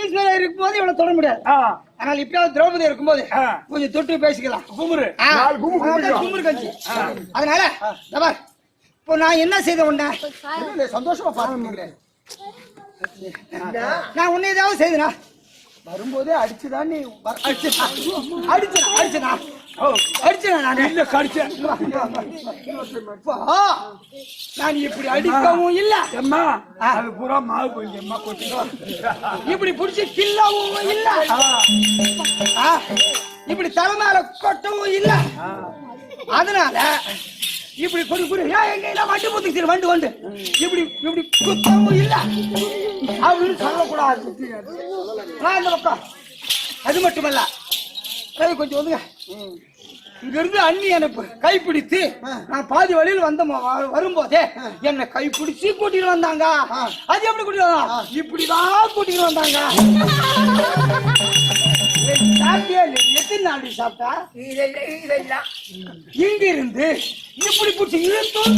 ஈஸ்வரர் இருக்கும்போது இவனை தொட முடியாது. ஆனால் இப்பயாவது திரௌபதி இருக்கும்போது கொஞ்சம் தொட்டு பேசிக்கலாம். குமுறு கஞ்சி. அதனால இப்போ நான் என்ன செய்த உன்ன சந்தோஷமா பாருங்க. நான் உன்னை ஏதாவது செய்தனா வரும்போதே அடிச்சுதான் நீ அடிச்சனா நான் இப்படி அடிக்கவும் இல்ல பூரா மாவு போயிங்க இப்படி புடிச்சு கில்லவும் இல்ல இப்படி தலைமையில கொட்டவும் இல்ல. அதனால இப்படி எங்க வண்டி போட்டு வண்டு வண்டு இப்படி இப்படி குத்தவும் இல்ல அப்படின்னு சொல்லக்கூடாது. இந்த பக்கம் அது மட்டுமல்ல கொஞ்சம் வந்துங்க. இங்க இருந்து அண்ணி எனக்கு கைப்பிடித்து நான் பாதி வழியில் வரும்போதே என்னை கைப்பிடிச்சு கூட்டிட்டு வந்தாங்க. அது எப்படி கூட்டிட்டு வந்தாங்க? இப்படிதான் கூட்டிட்டு வந்தாங்க. எத்தனை நாள் சாப்பிட்டா இங்க இருந்து இப்படி பிடிச்சி இழுத்தோம்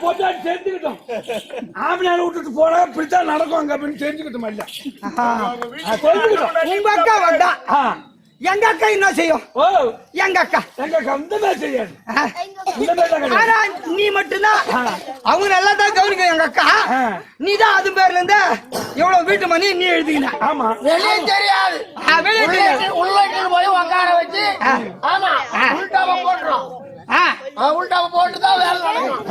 போட்டா தெரிஞ்சுக்கிட்டோம். ஆம்பளையால விட்டுட்டு போனா இப்படித்தான் நடக்கும் அப்படின்னு தெரிஞ்சுக்கிட்டோம். உங்க அக்கா வந்தா எங்க அக்கா என்ன செய்யும்? எங்க அக்கா செய்யாது. நீ மட்டும்தான் அவங்க நல்லா தான் கவனிக்க. எங்க அக்கா நீதான் அது பேர்ல இருந்து எவ்வளவு வீட்டு மணி நீ எழுதிக்கின. ஆமா வெளியே தெரியாது. உள்ள போய் உட்கார வச்சு உள்டாவ போட்டுரும். உள்டாவ போட்டுதான் வேலை நடக்கும்.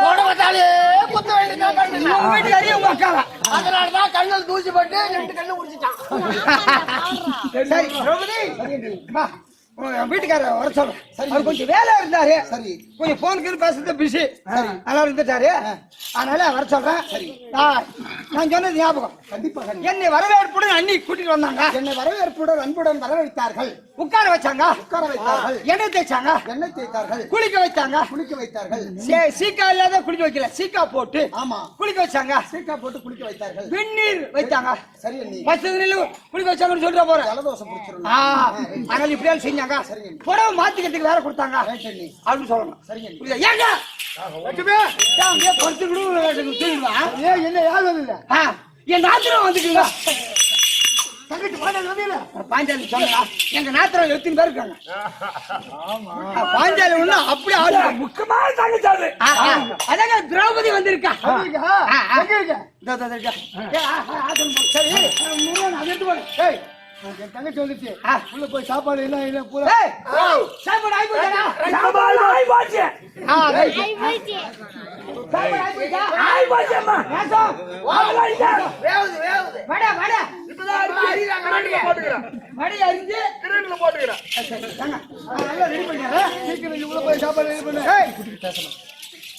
போட பார்த்தாலே குத்த வேண்டியது உங்க அக்காவா. அதனாலதான் கண்ணில் தூசி போட்டு 2 கண்ணு முடிச்சுட்டான். வீட்டுக்காரர் வர சொல்றேன். கொஞ்சம் வேலை இருந்தாரு. சரி கொஞ்சம் போனுக்கு பேசுறது பிஸி நல்லா இருந்துட்டாரு. அதனால வர சொல்றேன். நான் சொன்னது ஞாபகம். கண்டிப்பா என்னை வரவேற்புடன் அண்ணி கூட்டிட்டு வந்தாங்க. என்னை வரவேற்புடன் அன்புடன் வரவேற்றார்கள். உட்கார வச்சாங்க. எண்ணெய் தேய்ச்சாங்க. எண்ணெய் தேய்த்தார்கள். குளிக்க வைத்தார்கள். சீக்கா இல்லாத குளிக்க வைக்கல. சீக்கா போட்டு ஆமா குளிக்க வச்சாங்க. சீக்கா போட்டு குளிக்க வைத்தார்கள். வெந்நீர் வைத்தாங்க. சரி அண்ணி குளிக்க வச்சாங்கன்னு சொல்லிட்டு போறேன். ஜலதோஷம் பிடிச்சிரும். அதனால இப்படியாலும் செஞ்சாங்க. புடவை மாத்திக்கிறதுக்கு வேற கொடுத்தாங்க அப்படின்னு சொல்லணும். என் நாத்திரம் வந்துட்டீங்க. பாஞ்சாலி சொன்னா எங்க நாத்திரம் எத்தனை பேர் இருக்காங்க. பாஞ்சாலி ஒண்ணு அப்படி ஆளு முக்கியமான தங்கச்சாரு. அதாங்க திரௌபதி வந்திருக்கா. சரி என் தங்கச்சி வந்துச்சு. உள்ள போய் சாப்பாடு என்ன பூரா சாப்பாடு ஆகி போச்சு.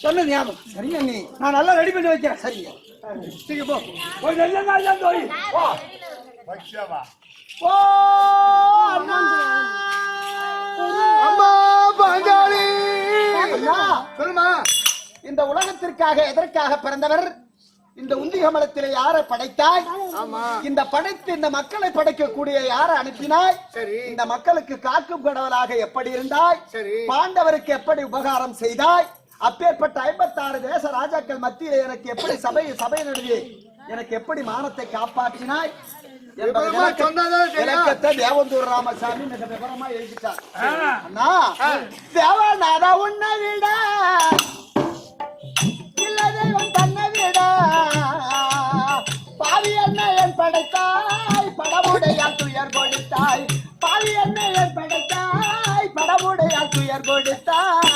சொன்னது ஞாபகம். சரிங்க நீ நான் நல்லா ரெடி பண்ணி வைக்கிறேன். சரிங்க சரி போ. நல்ல நாள் தான் தோழி. ஓ அண்ணா அம்மா பாஞ்சாலி சொல்லுமா. இந்த உலகத்திற்காக எதற்காக பிறந்தவர்? இந்த உந்திகமலத்திலே யாரை படைத்தாய்? இந்த படைத்து இந்த மக்களை படைக்கக்கூடிய யாரை அனுப்பினாய்? இந்த மக்களுக்கு காக்கும் கடவுளாக எப்படி இருந்தாய்? பாண்டவருக்கு எப்படி உபகாரம் செய்தாய்? அப்பேற்பட்ட 56 தேச ராஜாக்கள் மத்தியிலே எனக்கு எப்படி சபை நடுவே எனக்கு எப்படி மானத்தை காப்பாற்றினாய்? தேவந்தூர் ராமசாமி மிக விவரமா எழுதிட்டார். தேவநாதா உன்னை விட இல்ல தெய்வம் தன்னை விட பாவி என்ன என் படைத்தாய் படமுடையால் துயர் கொடுத்தாய். பாவி என்ன என் படைத்தாய் படமுடையால் துயர் கொடுத்தாய்.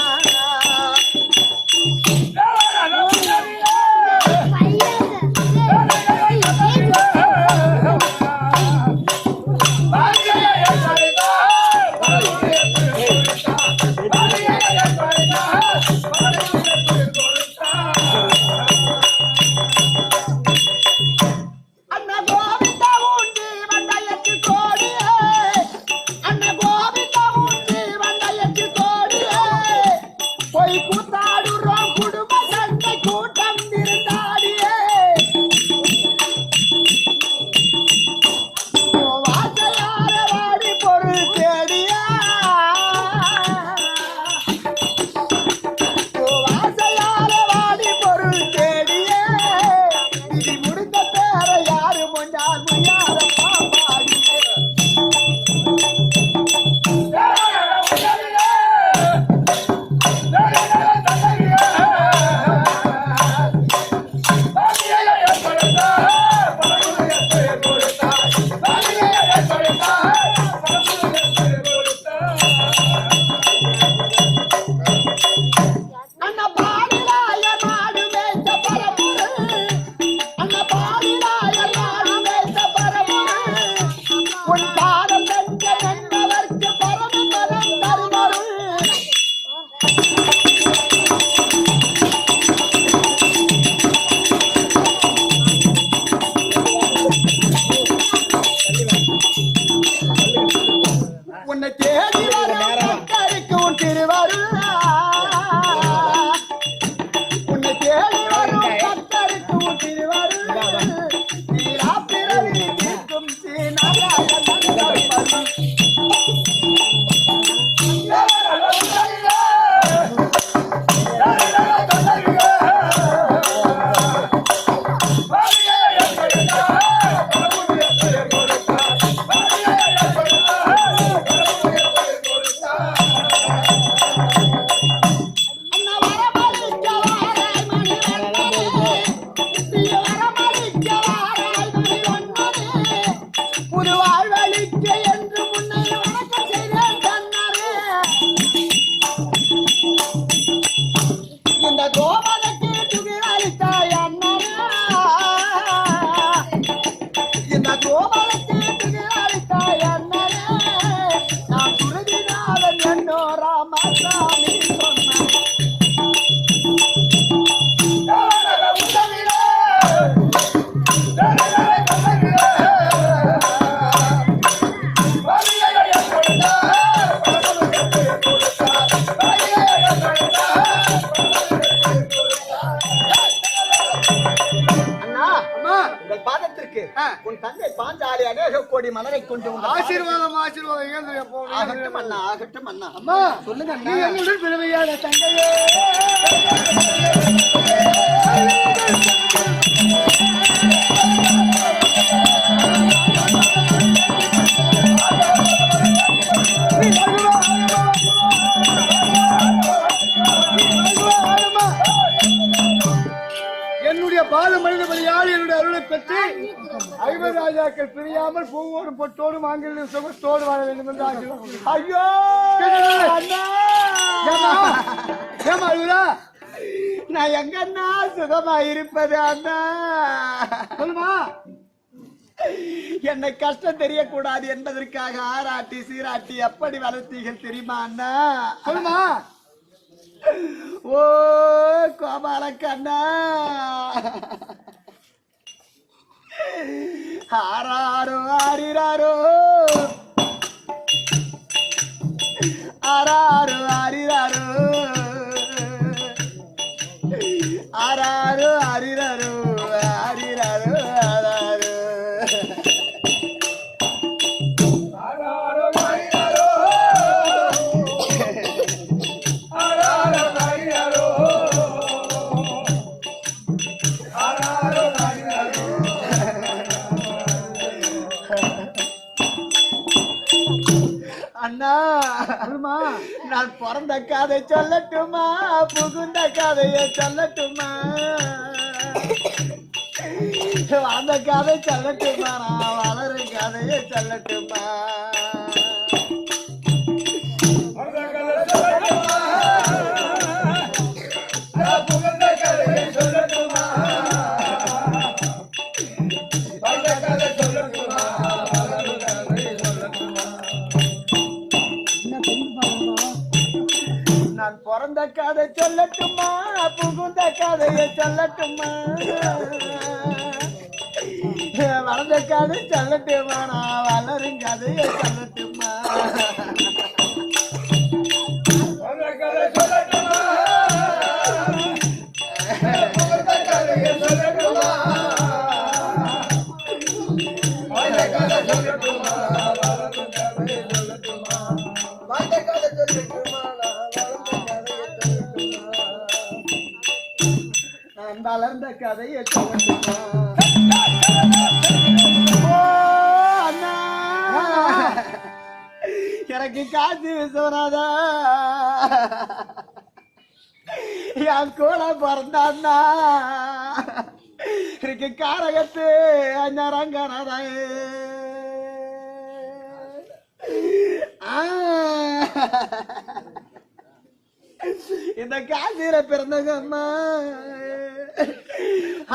உன்னை தேடி வரும் திருவருள் உன்னை தேடி வரும் கத்தருக்கும் திருவருள் நீரா பிறவி தீர்க்கும் உன் தந்தை பாஞ்சாலி அநேக கோடி மலரை கொண்டு ஆசீர்வாதம் ஆசீர்வாதம் ஆகட்டும் அண்ணா ஆகட்டும் அண்ணா. அம்மா சொல்லுங்க நீ எங்களுடன் பிறவையான தங்கையே என்னுடைய பாத மனித பலியால் என்னுடைய அருளை பெற்று 50 ராஜாக்கள் பிரியாமல் பூவோடும் பொட்டோடும் ஆங்கில சுகத்தோடு வாழ வேண்டும் என்று ஆசீர்வாதம். ஐயோ ஏமா அழுகுறா? நான் எங்கன்னா சுகமா இருப்பது அண்ணா? சொல்லுமா. என்னை கஷ்டம் தெரியக்கூடாது என்பதற்காக ஆராட்டி சீராட்டி எப்படி வளர்த்தீர்கள் தெரியுமா அண்ணா? சொல்லுமா. ஓ கோபாலக்கண்ணா, ஆராரோ ஆரிராரோ ஆராரோ ஆரிராரோ ஆராரோ ஆரிராரோ ஆரிராரோ ஆராரோ அண்ணா, நான் பிறந்த கதை சொல்லட்டுமா, புகுந்த கதையை சொல்லட்டுமா, அந்த கதை சொல்லட்டுமா, நான் வளரும் கதையை சொல்லட்டுமா? புகுந்த கதையை சொல்லட்டுமா, நான் பிறந்த கதை சொல்லட்டுமா, புகுந்த கதையை சொல்லட்டுமா, வளர்ந்த கதை சொல்லட்டுமா, நான் வளரும் கதையை சொல்லட்டுமா? நான் வளர்ந்த கதையை சொல்லட்டுமா? அண்ணா, எனக்கு காசி விஸ்வநாதா என் கூட பிறந்தான்னா எனக்கு காரகத்து ரங்கநாதாயே இந்த காசியில பிறந்தங்க அம்மா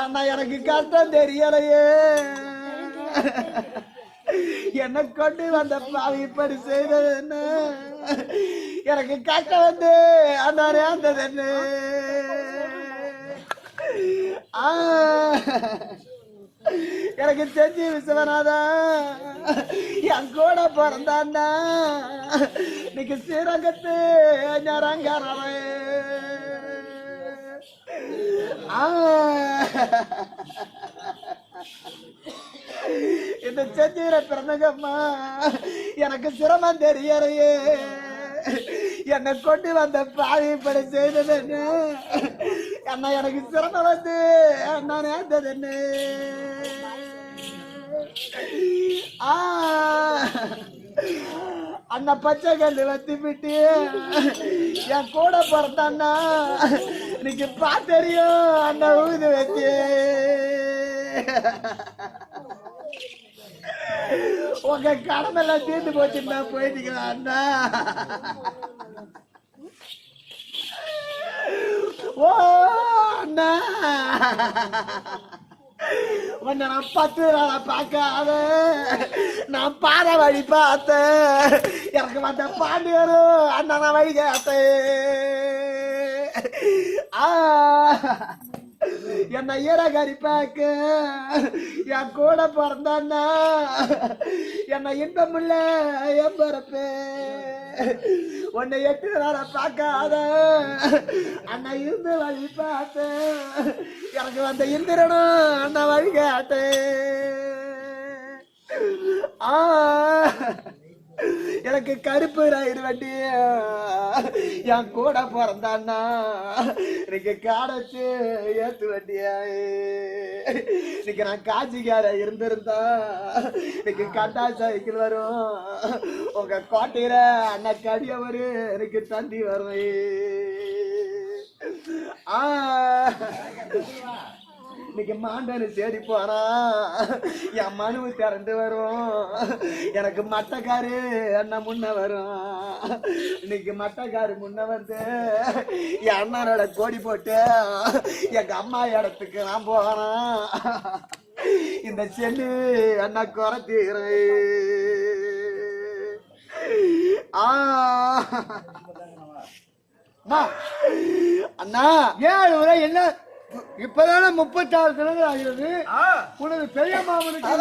அண்ணா எனக்கு கஷ்டம் தெரியலையே என்ன கொண்டு வந்த பாவி இப்படி செய்தது என்ன எனக்கு கஷ்டம் வந்து அண்ணாரே வந்தது என்ன எனக்கு செஞ்சு விசுவனாதா என் கூட பிறந்தாண்டா இன்னைக்கு ஸ்ரீரங்கத்து ஞரங்காரவே இந்த செஞ்சீர பிறந்தங்கம்மா எனக்கு சிரமம் தெரியலையே என்னை கொண்டு வந்த பாவி இப்படி செய்தது என்ன அண்ணா எனக்கு சிரமம் வந்து அண்ணா நேர்ந்தது என்ன அண்ணா பச்சை கல்லு வத்தி விட்டு என் கூட பிறந்தாண்ணா இன்னைக்கு தெரியும் அண்ணா ஊது வச்சு உங்க கடமெல்லாம் தீர்ந்து போச்சுன்னா போயிட்டீங்களா அண்ணா ஓ அண்ணா உன்னை நான் 10 நாளா பார்க்காத நான் பாறை வழி பார்த்தேன் எனக்கு வந்த பாண்டியரும் அண்ணா நான் வழி கேட்டேன் என்ன ஈரகரி பார்க்க என் கூட பிறந்தான்னா என்ன இன்பம் இல்ல என் பிறப்பு உன்னை 8 நாளா பார்க்காத அண்ணா இருந்து வழி பார்த்தேன் எனக்கு வந்த இந்திரனும் அண்ணா வழி கேட்டேன் எனக்கு கருப்பு ரயிறு வண்டி என் கூட பிறந்தான்னா இன்னைக்கு காடச்சு ஏத்து வண்டியா இன்னைக்கு நான் காட்சிக்கார இருந்திருந்தா இன்னைக்கு கட்டா சைக்கிள் வரும் உங்க கோட்டையில அண்ணா கடியவரு எனக்கு தந்தி வரும் இன்னைக்கு மாண்டனு தேடி போனா என் மனுவு திறந்து வரும் எனக்கு மட்டக்காரு அண்ணா முன்ன வரும் இன்னைக்கு மட்டக்காரு முன்ன வந்து என் அண்ணனோட கோடி போட்டு எங்க அம்மா இடத்துக்கு நான் போறேன் இந்த செல்லு அண்ணா குறைத்தீரை அண்ணா 7 முறை என்ன இப்பதானே 36 தினங்கள் ஆகிறது உனது பெரிய மாமனுக்கு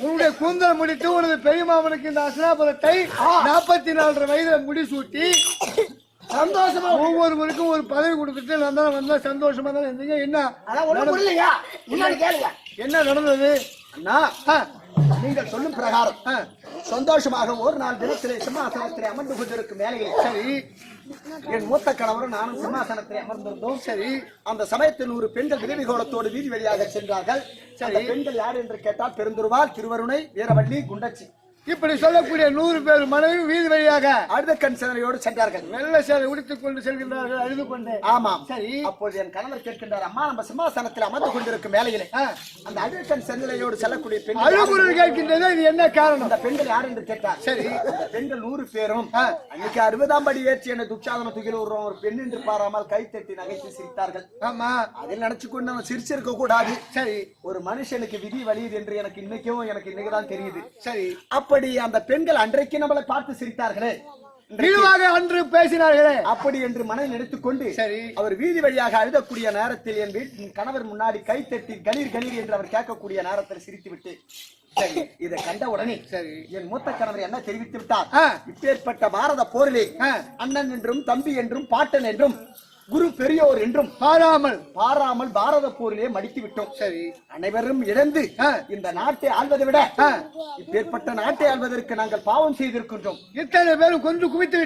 உன்னுடைய கூந்தல் முடித்து உனது பெரிய மாமனுக்கு இந்த அசனாபலத்தை 44 வயதுல முடிசூட்டி சந்தோஷமா ஒவ்வொரு முறைக்கும் ஒரு பதவி கொடுத்துட்டு நான் தானே வந்தா சந்தோஷமா தானே இருந்தீங்க. என்ன நடந்தது அண்ணா? நீங்கள் சொல்லும் பிரகாரம் சந்தோஷமாக ஒரு நாள் தினத்திலே சிம்மாசனத்திலே அமர்ந்து கொண்டிருக்கும் வேலையில் சரி என் மூத்த கணவரும் நானும் சிம்மாசனத்திலே அமர்ந்திருந்தோம். சரி அந்த சமயத்தில் ஒரு பெண்கள் விதவி கோலத்தோடு வீதி வழியாக சென்றார்கள். சரி பெண்கள் யார் என்று கேட்டால் பெருந்துருவாள், திருவருணை, வீரவள்ளி, குண்டச்சி இப்படி சொல்லக்கூடிய 100 பேர் மனைவி வீதி வழியாக அழுத கண் சேனையோடு சென்றார்கள். வெள்ள சேலை உடுத்திக் கொண்டு செல்கின்றார்கள் அழுது கொண்டு. ஆமாம். சரி அப்போது என் கணவர் கேட்கின்றார், அம்மா நம்ம சிம்மாசனத்தில் அமர்ந்து கொண்டிருக்கும் வேலையிலே அந்த அழுத கண் சேனையோடு செல்லக்கூடிய பெண் அழுகுரல் கேட்கின்றது, இது என்ன காரணம்? அந்த பெண்கள் யார் என்று கேட்டார். சரி அந்த பெண்கள் 100 பேரும் அன்னைக்கு 60ஆம் படி ஏற்றி என்ன துச்சாதன தூக்கில் ஒரு பெண் என்று பாராமல் கை தட்டி நகைத்து சிரித்தார்கள். ஆமா, அதில் நினைச்சு கொண்டு நம்ம சிரிச்சிருக்க கூடாது. சரி ஒரு மனுஷனுக்கு விதி வலியுது என்று எனக்கு இன்னைக்குதான் தெரியுது. சரி அப்படி அந்த பெண்கள் அன்றைக்கு நம்மளை பார்த்து சிரித்தார்களே, அன்று பேசினார்களே, அப்படி என்று மனதில் எடுத்துக்கொண்டு சரி அவர் வீதி வழியாக அழுதக்கூடிய நேரத்தில் என் வீட்டின் கணவர் முன்னாடி கை தட்டி கணீர் கணீர் என்று அவர் கேட்கக்கூடிய நேரத்தில் சிரித்து விட்டு சரி இதை கண்ட உடனே சரி என் மூத்த கணவர் என்ன தெரிவித்து விட்டார். இப்பேற்பட்ட பாரத போரிலே அண்ணன் என்றும் தம்பி என்றும் பாட்டன் என்றும் குரு பெரியோர் என்றும் பாராமல் பாரத போரிலே மடித்து விட்டோம். சரி அனைவரும் இழந்து இந்த நாட்டை ஆள்வதை விட இப்பேற்பட்ட நாட்டை ஆள்வதற்கு நாங்கள் பாவம் செய்திருக்கின்றோம். இத்தனை பேரும் கொஞ்சம் குவித்து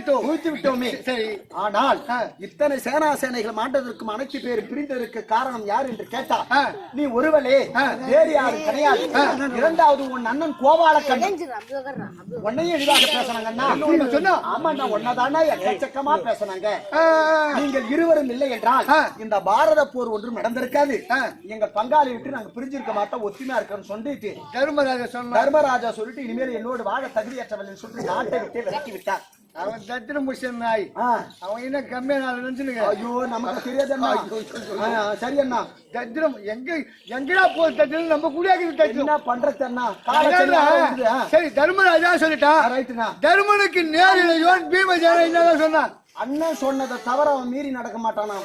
விட்டோமே. சரி ஆனால் இத்தனை சேனைகள் மாண்டதற்கும் அனைத்து பேர் பிரிந்ததற்கு காரணம் யார் என்று கேட்டா நீ ஒருவளே, வேறு யாரும் கிடையாது. இரண்டாவது உன் அண்ணன் கோபாலக்கண்ணன் உன்னையும் எளிதாக பேசினாங்கன்னா சொன்னா ஆமா நான் ஒன்னதானா எக்கச்சக்கமா பேசினாங்க. நீங்கள் இருவரும் இல்லை என்றால் இந்த பாரத போர் ஒன்றும் நடந்திருக்காது. எங்க பங்காளி விட்டு நாங்க பிரிஞ்சிருக்க மாட்டோம், ஒத்துமையா இருக்கோம்னு சொல்லிட்டு தர்மராஜா சொல்லிட்டு இனிமேல் என்னோடு வாழ தகுதியற்றவர்கள் சொல்லி நாட்டை விட்டு விலக்கி விட்டார். அவன் தத்திர முஷன் நாய் அவன் என்ன கம்மியா நான் நினைச்சுனுங்க. ஐயோ நமக்கு தெரியாதுண்ணா. சரி அண்ணா, தத்திரம் எங்கடா போகுது தத்திரம் நம்ம கூடியாக்குது தத்திரம் என்ன பண்றதுண்ணா? சரி தர்மராஜா சொல்லிட்டான். ரைட்டுண்ணா. தர்மனுக்கு நேரிலையோன் பீமசேனன் என்னதான் சொன்னான். அண்ணன் சொன்னதை தவிர அவன் மீறி நடக்க மாட்டானா?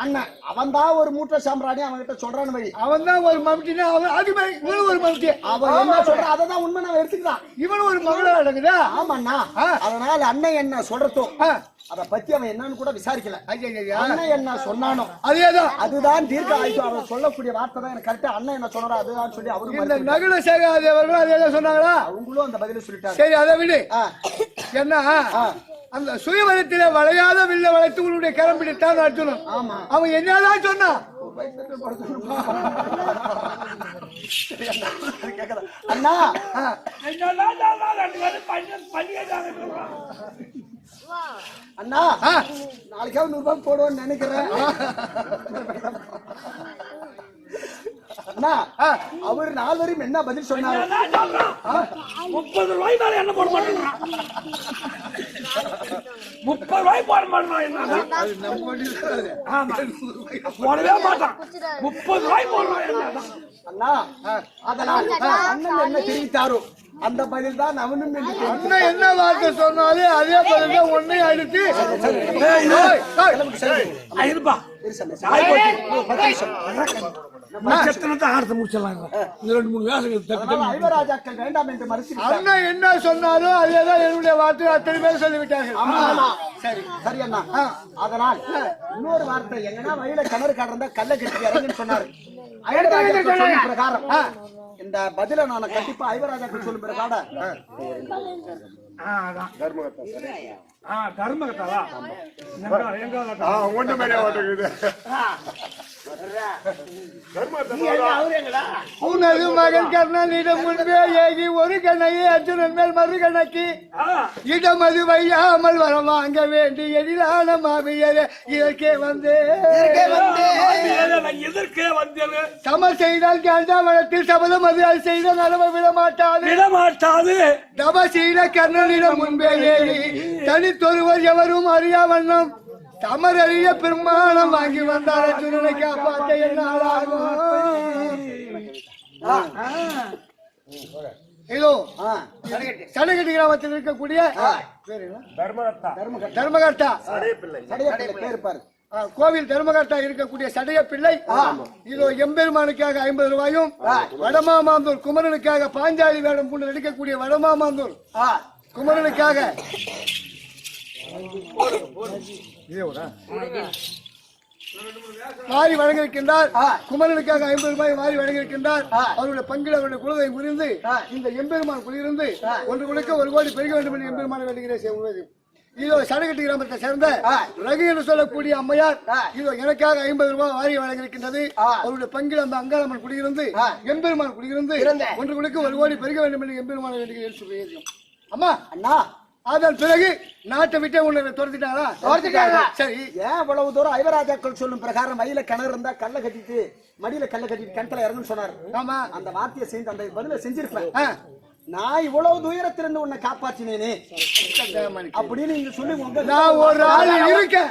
அண்ணன் அவன் தான் ஒரு மூட்டை சாம்பிராணி, அவன் கிட்ட சொல்றான்னு வை. அவன் தான் ஒரு மம்டினா அவன் அது மாதிரி இவனும் ஒரு மம்டி. அவன் என்ன சொல்றான் அததான் உண்மை, நான் எடுத்துக்கிறான். இவனும் ஒரு மகளா நடக்குதா? ஆமாண்ணா. அதனால அண்ணன் என்ன சொல்றதும் அத பத்தி அவன் என்னன்னு கூட விசாரிக்கல. அண்ணன் என்ன சொன்னானோ அதேதான், அதுதான் தீர்க்க ஆயுஷம். அவன் சொல்லக்கூடிய வார்த்தை தான் எனக்கு கரெக்டா. அண்ணன் என்ன சொல்றா அதுதான் சொல்லி அவரும் இந்த நகுல சேகாதேவர்களும் அதேதான் சொன்னாங்களா? அவங்களும் அந்த பதில சொல்லிட்டாங்க. சரி அதை விடு. என்ன அந்த சுயவரத்திலே வளையாத வில்ல வளைத்து உன்னுடைய கரம் பிடித்தான் அர்ஜுனன். ஆமா, அவன் என்னதான் சொன்னான்? அண்ணா அண்ணா நாளைக்காவது 100 ரூபாய் போடுவோன்னு நினைக்கிறேன். அண்ணா அவர் 4 வரையும் என்ன பதில் சொன்னாரு? 30 ரூபாய் மேல என்ன போட மாட்டேங்கிறான். 30 ரூபாய் போட மாட்டான். போடவே மாட்டான். 30 ரூபாய் போடுறான். அண்ணா அதனால் அண்ணன் என்ன தெரிவித்தாரோ அந்த பதில் தான் அவனும். அண்ணன் என்ன வார்த்தை சொன்னாலே அதே பதில் தான் ஒன்னை அடித்து இருப்பா ஐவராஜாக்கள் வேண்டாம் என்று மறுத்து அண்ணன் என்ன சொன்னாலும் அதேதான் என்னுடைய வார்த்தை அத்தனை பேர் சொல்லிவிட்டார்கள். சரி சரி அண்ணா. அதனால் இன்னொரு வார்த்தை எங்கன்னா வயல கிணறு கடந்தா கல்ல கட்டி இறங்குன்னு சொன்னாரு. ஐவராஜாக்கள் சொல்லும் பிரகாரம் இந்த பதில நான் கண்டிப்பா ஐவராஜாக்கள் சொல்லும் பிரகாரம் தர்மகத்தாவா ஒன்று மேலே ஓட்டுக்குது. உனது மகன் கர்ணனிடம் முன்பே ஏகி ஒரு கண்ணையை அர்ஜுனன் மேல் மறு கணக்கு இடமது வையாமல் வர வாங்க வேண்டி எதிரான மாமியரே இதற்கே வந்தே சமர் செய்தால் காண்டாவனத்தில் சபதம் அது செய்த நலவ விடமாட்டாது தப செய்த கர்ணனிடம் முன்பே ஏகி தனித்தொருவர் எவரும் அறியா வண்ணம் தமர் அறிய பெருமானம் வாங்கி வந்தார் அர்ஜுனனை காப்பாற்ற என்னாலாகும். இதோ சடகட்டி கிராமத்தில் இருக்கக்கூடிய தர்மகர்த்தா கோவில் தர்மகர்த்தா இருக்கக்கூடிய சடைய பிள்ளை இதோ எம்பெருமானுக்காக 50 ரூபாயும் வடமாமாந்தூர் குமரனுக்காக பாஞ்சாலி வேடம் கொண்டு நடிக்கக்கூடிய வடமாமாந்தூர் குமரனுக்காக மாறி வழங்கியிருக்கின்றார். குமரனுக்காக 50 ரூபாய் மாறி வழங்கியிருக்கின்றார். அவருடைய பங்கில் அவருடைய குலதை புரிந்து இந்த எம்பெருமான் குளிர்ந்து ஒன்று கொடுக்க 1 கோடி பெருக வேண்டும் என்று எம்பெருமான வேண்டுகிறேன். இதோ சடகட்டி கிராமத்தை சேர்ந்த ரகு என்று சொல்லக்கூடிய அம்மையார் இதோ எனக்காக 50 ரூபாய் வாரி வழங்கியிருக்கின்றது. அவருடைய பங்கில் அந்த அங்காளம்மன் குடியிருந்து எம்பெருமான் குடியிருந்து ஒன்று கொடுக்க 1 கோடி பெருக வேண்டும் என்று எம்பெருமான வேண்டுகிறேன் சொல்லுகிறேன். அம்மா அண்ணா அதன் பிறகு நாட்டை விட்டே உன்னை துரத்திட்டாங்களா? சரி, ஏன் இவ்வளவு தூரம் ஐவராஜாக்கள் சொல்லும் பிரகாரம் வயல கிணறு இருந்தா கல்ல கட்டிட்டு மடியில கல்ல கட்டிட்டு கிணத்துல இறங்குன்னு சொன்னாரு. ஆமா, அந்த வார்த்தையை செஞ்சு அந்த பதில செஞ்சிருப்பேன். நான் இவ்வளவு தூரத்திலிருந்து உன்னை காப்பாற்றினேனே அப்படின்னு நீங்க சொல்லி நான் ஒரு ஆள் இருக்கேன்.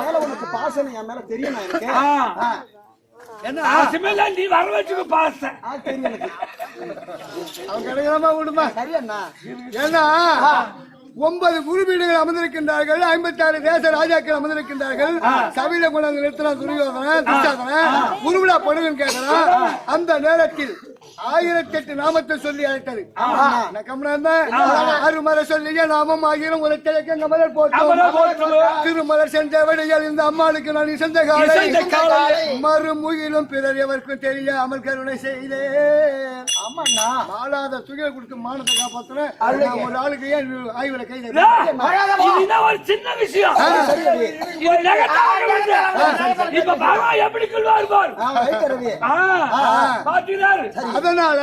மேல உனக்கு பாசம் என் மேல தெரியும். எனக்கு என்ன நீ வர வச்சுக்க பாச அவன் கிடைக்கிறமா விடுமா? சரியண்ணா. ஏன்னா 9 குருபீடுகள் அமர்ந்திருக்கின்றார்கள், 56 தேச ராஜாக்கள் அமர்ந்திருக்கின்றார்கள். சபையில கொண்டாந்து நிறுத்தினான் துரியோதனன், துச்சாதனன், குருவிழா படுகன்னு கேட்கிறான். அந்த நேரத்தில் 1008 நாமத்தை சொல்லி அழைத்தது. அருமலை சொல்லிய நாமம் ஆகியும் ஒரு கிழக்கு மலர் போட்டோம். திருமலர் சென்ற வழியில் இந்த அம்மாளுக்கு நான் இசைந்த காலை மறுமுகிலும் பிறர் எவருக்கும் தெரிய அமல் கருணை செய்தேன். மாளாத துணியை கொடுத்து மானத்தை காப்பாற்றுறேன். ஒரு ஆளுக்கு ஏன் ஆய்வுல கை ஒரு சின்ன விஷயம். எப்படி அதனால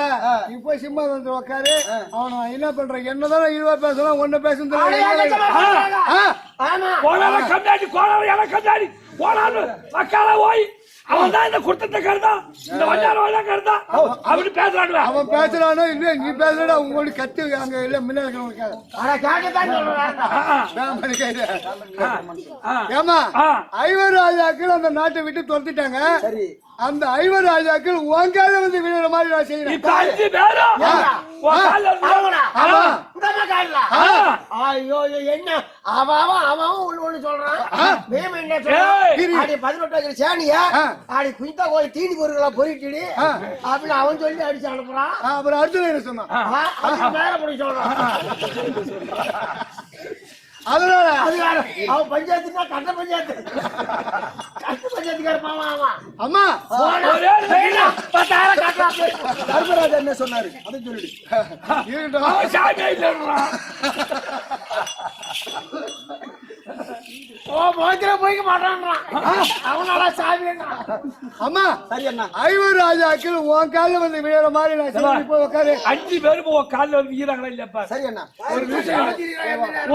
நீ போய் சிம்மாசனத்துல உட்காரு. அவன என்ன பண்ற என்னதான் 20 பேசலாம் ஒண்ணு பேசும் கண்டாடி கோளாறு என கண்டாடி கோளாறு மக்கால போய் அவன் தான் இந்த குற்றத்தை கருதான் இந்த வஞ்சாரம் கருதான் அப்படி பேசுறாங்க. அவன் பேசுறானோ இல்ல நீ பேசுறா உங்களுக்கு கத்து அங்க இல்ல முன்னாடி ஏமா ஐவர் ராஜாக்கள் அந்த நாட்டை விட்டு துரத்திட்டாங்க. அந்த ஐவர் ராஜாக்கள் உங்கால வந்து விழுற மாதிரி நான் செய்யறேன். ஐயோ என்ன அவன் ஒண்ணு சொல்றான். 18 சேனியா ஆடி குயித்தா கோயில் தீனி பொருட்களா பொறிக்கிடு அப்படின்னு அவன் சொல்லி அடிச்சு அனுப்புறான். அப்புறம் அடுத்து என்ன சொன்னான்? மேல போய் சொல்றான். அதனால அவன் பஞ்சாயத்துனா கட்ட பஞ்சாயத்து பஞ்சாயத்துக்கார பாவம். அம்மா தர்மராஜா என்ன சொன்னாரு அதை சொல்லிடு. போய்க்க மாட்டான்றான். அவனால சாமி அம்மா சரி அண்ணா ஐவர் ராஜாக்கள் உன் காலில் வந்து விழுற மாதிரி நான் போய் உட்காரு. 5 பேரும் காலில் வந்து வீராங்களா இல்லப்பா? சரி அண்ணா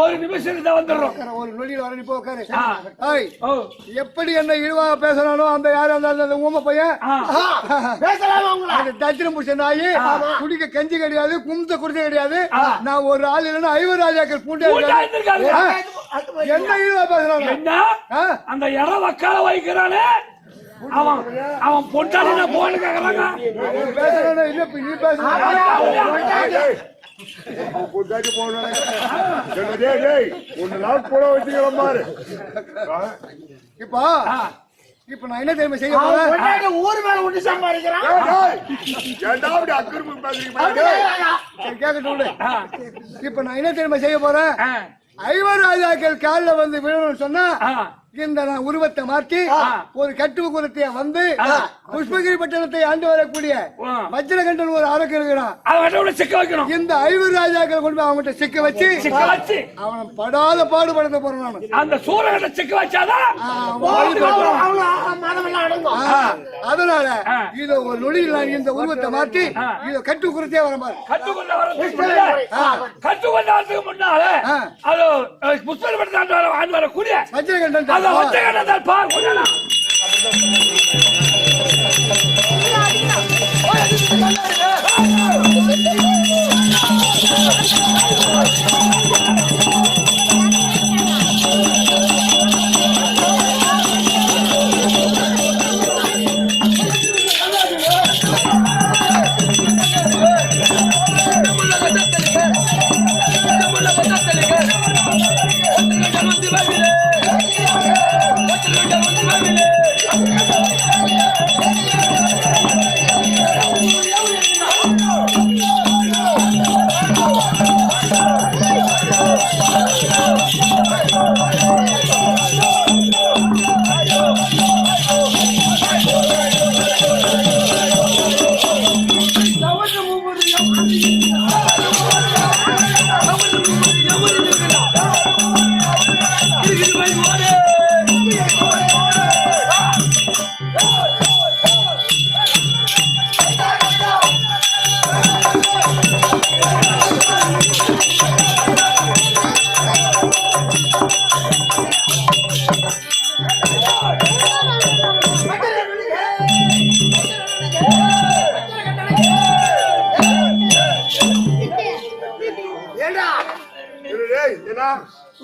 ஒரு நிமிஷம் தான் வந்துடுறோம். ஒரு நொடியில் வர நீ போய் உட்காரு. எப்படி என்ன இழிவா பேசுறானோ அந்த யாரும் அந்த ஊமை பையன் தத்திரம் புடிச்ச நாயி குடிக்க கஞ்சி கிடையாது கும்த குடிச்ச கிடையாது. நான் ஒரு ஆள் இல்லைன்னா ஐவர் ராஜாக்கள் பூண்டே என்ன இழிவா பேசுறாங்க? என்ன அந்த இட வக்கால வைக்கிறானே அவன் அவன் பொண்டாடி போன கேக்குறாங்க. பேசுறானோ இல்ல நீ பேசுற இப்ப நான் என்ன தெரியுமா செய்ய போறேன்? ஊர் மேல ஒண்ணு சம்பாதிக்கிறான். இப்ப நான் என்ன தெரியுமா செய்ய போறேன்? ஐவர் ராஜாக்கள் காலில் வந்து விழணும்னு சொன்னா இந்த உருவத்தை மாற்றி ஒரு கட்டுவ குலத்தைய வந்து புஷ்பகிரி பட்டணத்தை ஆண்டு வரக்கூடிய வஜ்ரகண்டன் ஒரு அரக்கு இருக்கிறான். சிக்க வைக்கணும். இந்த ஐவர் ராஜாக்கள் கொண்டு அவங்ககிட்ட சிக்க வச்சு அவன் படாத பாடுபடுத்த போறான். அந்த சூரகத்தை சிக்க வச்சாதான் அதனால இத ஒரு நொடியில் நான் இந்த உருவத்தை மாற்றி இத கட்டு குலத்தையே வரமாறு கட்டுக்கொண்டாதுக்கு முன்னால அது புஷ்பகிரி பட்டணத்தை ஆண்டு வரக்கூடிய வஜ்ரகண்டன்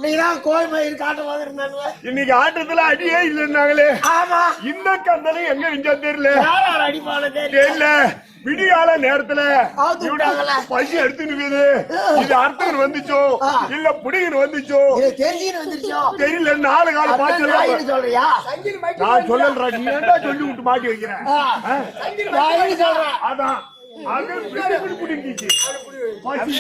நீதான் கோயமயில் காட்டுவாங்க இருந்தாங்க. இன்னைக்கு ஆட்டத்துல அடியே இல்லைன்னாங்களே. ஆமா இந்த கந்தனை எங்க விஞ்சா தெரியல. அடிப்பான தெரியல. விடியால நேரத்துல பசி எடுத்துன்னு இது அர்த்தம் வந்துச்சோ இல்ல புடிங்கன்னு வந்துச்சோ தெரியல. 4 கால பாய்ச்சல் சொல்றியா? நான் சொல்லல. நீ ஏன்டா சொல்லி விட்டு மாட்டி வைக்கிறேன்? அதான் அது புடிங்கிச்சு பசி.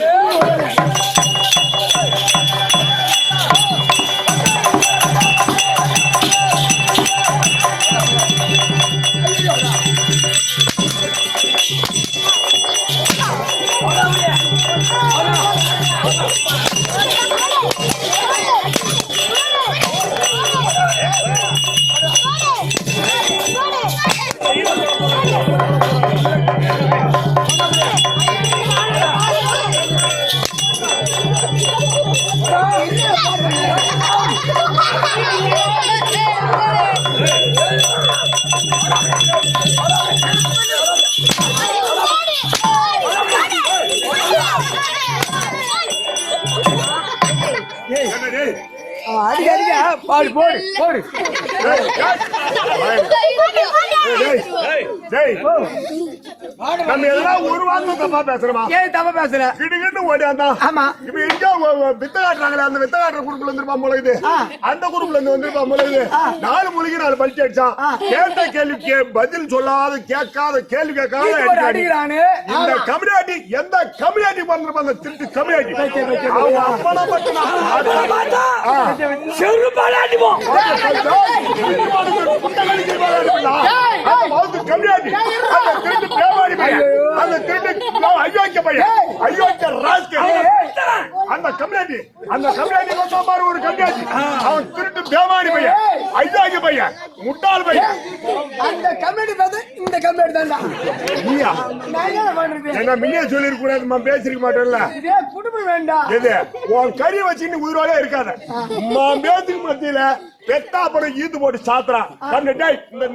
பாடு போடு போடு. நம்ம எல்லாம் ஒரு வார்த்தை தப்பா பேசுறோமா? ஏன் தப்பா பேசுற? கிடுகிட்டு ஓடியாந்தா. ஆமா. இப்ப எங்க வித்த காட்டுறாங்களே, அந்த வித்த காட்டுற குரூப்ல இருந்திருப்பா முளையுது. அந்த குரூப்ல இருந்து வந்திருப்பா முளையுது. 4 மூலிகை 4 பல்ட்டி அடிச்சான். கேட்ட கேள்விக்கு பதில் சொல்லாத கேட்காத கேள்வி கேட்காத அடிக்கிறானே. இந்த கம்யூனிட்டி எந்த கம்யூனிட்டி பண்றப்ப அந்த திருட்டு கம்யூனிட்டி அப்பனா பட்டனா செரு பாலாடிவோம். அந்த கம்யூனிட்டி ஒரு கம்யூனிட்டி அவன் திருட்டு பேமாடி பையன், ஐயாக்கி பையன், முட்டாள் பையன். அந்த கம்பெனி பார்த்து இந்த கம்பெனி தான்டா. நீயா நான் என்ன பண்றது? என்ன முன்னே சொல்லிருக்க கூடாது, பேசிருக்க மாட்டேன்ல. இதே குடும்பம் வேண்டாம். எது உன் கறி வச்சுன்னு உயிரோட இருக்காத. பேத்துக்கு மத்தியில பெத்தா படம் ஈத்து போட்டு சாத்துறான்.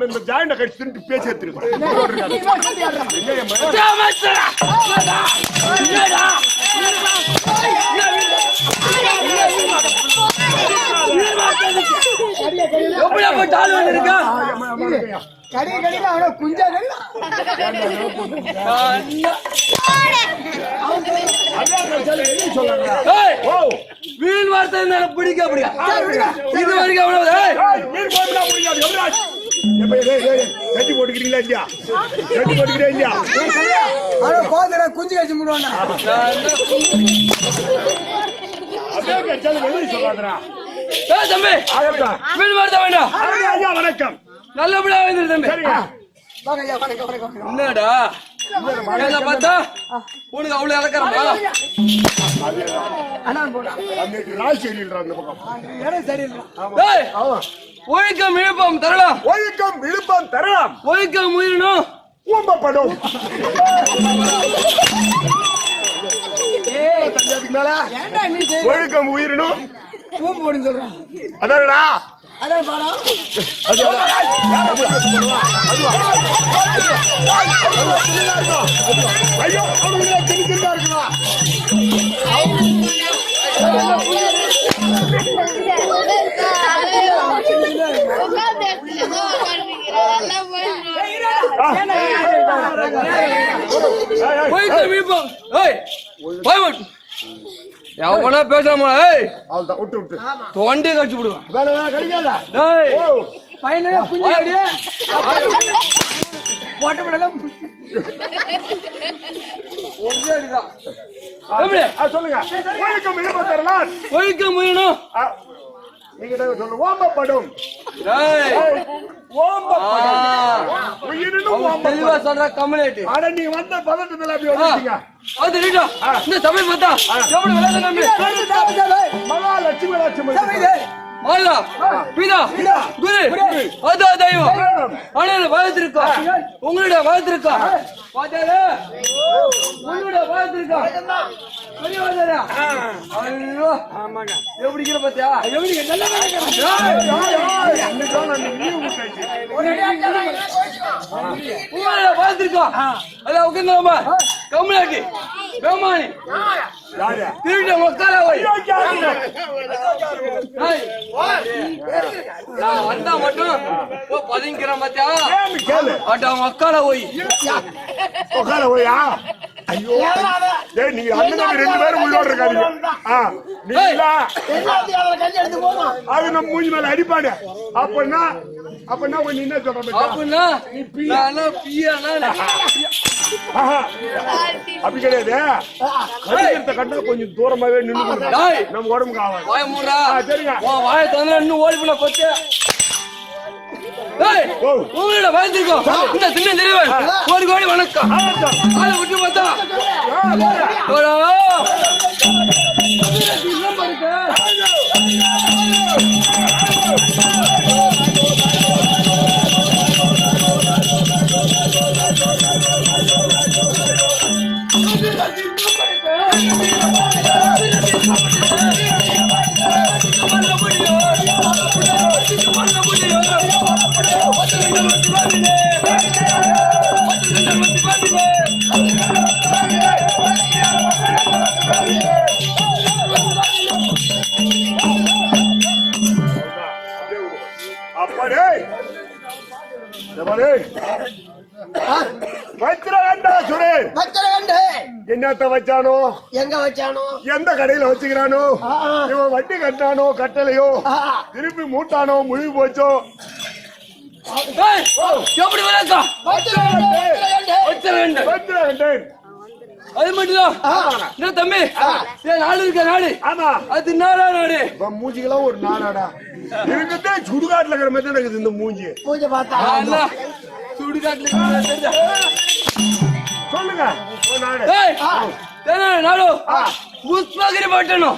இந்த ஜாயிண்ட கட்சி திருட்டு பேசி எடுத்துருக்கோம். எப்படியா போய் தாள் வந்து இருக்கா? கடி கடியில அவன குஞ்சா வீண் வார்த்தை எனக்கு பிடிக்க அப்படியா? இது வரைக்கும் அவ்வளவு கட்டி போட்டுக்கிறீங்களா இல்லையா? கட்டி போட்டுக்கிறேன் இல்லையா? அவன கோதல குஞ்சு கழிச்சு முடுவானா? அப்படியே கட்சாலும் வெளியே சொல்லாதரா. தம்பி வீண் வார்த்தை வேண்டாம். ஐயா வணக்கம். நல்லபடியா வந்து தம்பி. சரிங்க. வாங்கய்யா வணக்கம். என்னடா என்ன பார்த்தா உனக்கு அவ்வளவு இறக்கறமா? அண்ணா போடா. அன்னைக்கு ராசி எறியல்றா அந்த பக்கம். இடம் சரியில்லை. டேய் ஒழுக்கம் இழுப்பம் தரலாம். ஒழுக்கம் விழுப்பம் தரலாம். ஒழுக்கம் உயிரணும் ஊம்பப்படும். ஏன்டா நீ ஒழுக்கம் உயிரணும் பூம்பு போடுன்னு சொல்றான். அதான்டா. அதான் பாடம். ஐயோ அவனுக்கு தெரிஞ்சுட்டா இருக்குதா? ஒழுக்கம் இழுப்பம். ஏய் பயமட் எவனா பேசாம ஏய் அவள்தான் விட்டு விட்டு தொண்டையை கடிச்சு விடுவேன். வேணா கிடைக்காதா? டேய் பையனே குஞ்சு அப்படியே போட்ட விடலாம். ஒரே அடிதான். எப்படி சொல்லுங்க. ஒழுக்கம் விழுப்பம் தரலாம். ஒழுக்கம் உயிரணும். நீங்க சொல்லு. ஓம்பப்படும். டேய் ஓம்பப்படும். உயிரினும் தெளிவா சொல்ற கம்யூனிட்டி. ஆனா நீ வந்த பதட்டத்துல அப்படி வந்துட்டீங்க. அது ரீட்டா இந்த சபை பார்த்தா எப்படி விளையாட நம்பி மகாலட்சுமி லட்சுமி மாலா பிதா குரு அதா தெய்வம் அண்ணன் வாழ்த்திருக்கா உங்களுடைய வாழ்த்திருக்கா பாத்தாரு உங்களுடைய வாழ்த்திருக்கா பெரியவாதரா ஐயோ ஆமாங்க எப்படி இருக்கற பாத்தியா எப்படி நல்லா உங்களுடைய வாழ்த்திருக்கா அத உட்கார்ந்தோமா கம்யூனிட்டி பேமானி யாரு திருட மக்களா போய் நான் வந்தா மட்டும் பதுங்கிறேன் பாத்தியா கேளு. அட்டா மக்களா போய் உட்கார போயா? ஐயோ டேய் நீங்க அண்ணன் 2 பேரும் உயிரோட இருக்காதீங்க. நீங்களா அது நம்ம மூஞ்சி மேல அடிப்பாடு. அப்பன்னா கொஞ்சம் என்ன சொல்ற அப்படின்னா நானா பியானா அப்படி கிடையாது. கடிக்கிறத கண்டா கொஞ்சம் தூரமாவே நின்று நம்ம உடம்புக்கு ஆகாது. வாய மூடா சரிங்க. உன் வாய தந்தா இன்னும் ஓடி போன கொத்து உங்களோட வாழ்த்திருக்கோம் இந்த சின்ன தெரியவன் ஒரு கோடி வணக்கம் அதை விட்டு பார்த்தா என்னத்த வச்சானோ, எங்க வச்சானோ, எந்த கடையில வச்சுக்கிறானோ, இவன் வட்டி கட்டானோ கட்டலையோ, திருப்பி மூட்டானோ முழுகி போச்சோ. எப்படி வளர்க்கா அது மட்டும்தான் தம்பி. நாடு இருக்க நாடு. ஆமா, அது நாடா நாடு. மூஞ்சிக்கெல்லாம் ஒரு நாடாடா இருக்குதே. சுடுகாட்டுல இருக்கிற மாதிரி இருக்குது இந்த மூஞ்சி. மூஞ்ச பார்த்தா சுடுகாட்டுல சொல்லுங்க. நாடு புஷ்பகிரி பட்டணம்.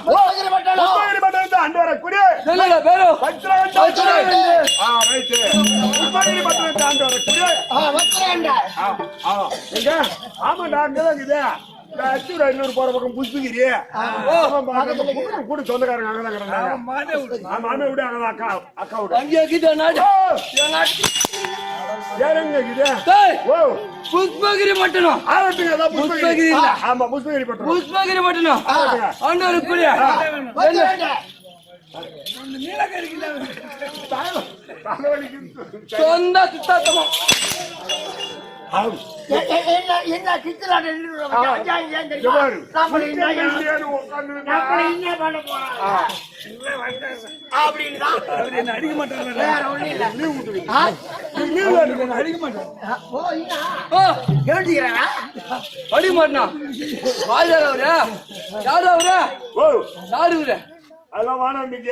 போற பக்கம் புஷ்பகிரி கூட சொந்தக்காரங்க அங்கதான் கிடந்தாங்க. மாமே விட அங்கதான் அக்கா விட புஷ்பகிரி பட்டணம். புஷ்பகிரி இல்ல. ஆமா, புஷ்பகிரி பட்டணம். புஷ்பகிரி பட்டணம் ஆண்டவர் கூடிய சொந்த சுத்தாத்தமா என்ன கிச்சலாட்ட அடிக்க மாட்டாங்க. அடிக்க மாட்டான். யாரு அவரு? யாரு இவரு? அதெல்லாம் வாடாம்பிக்க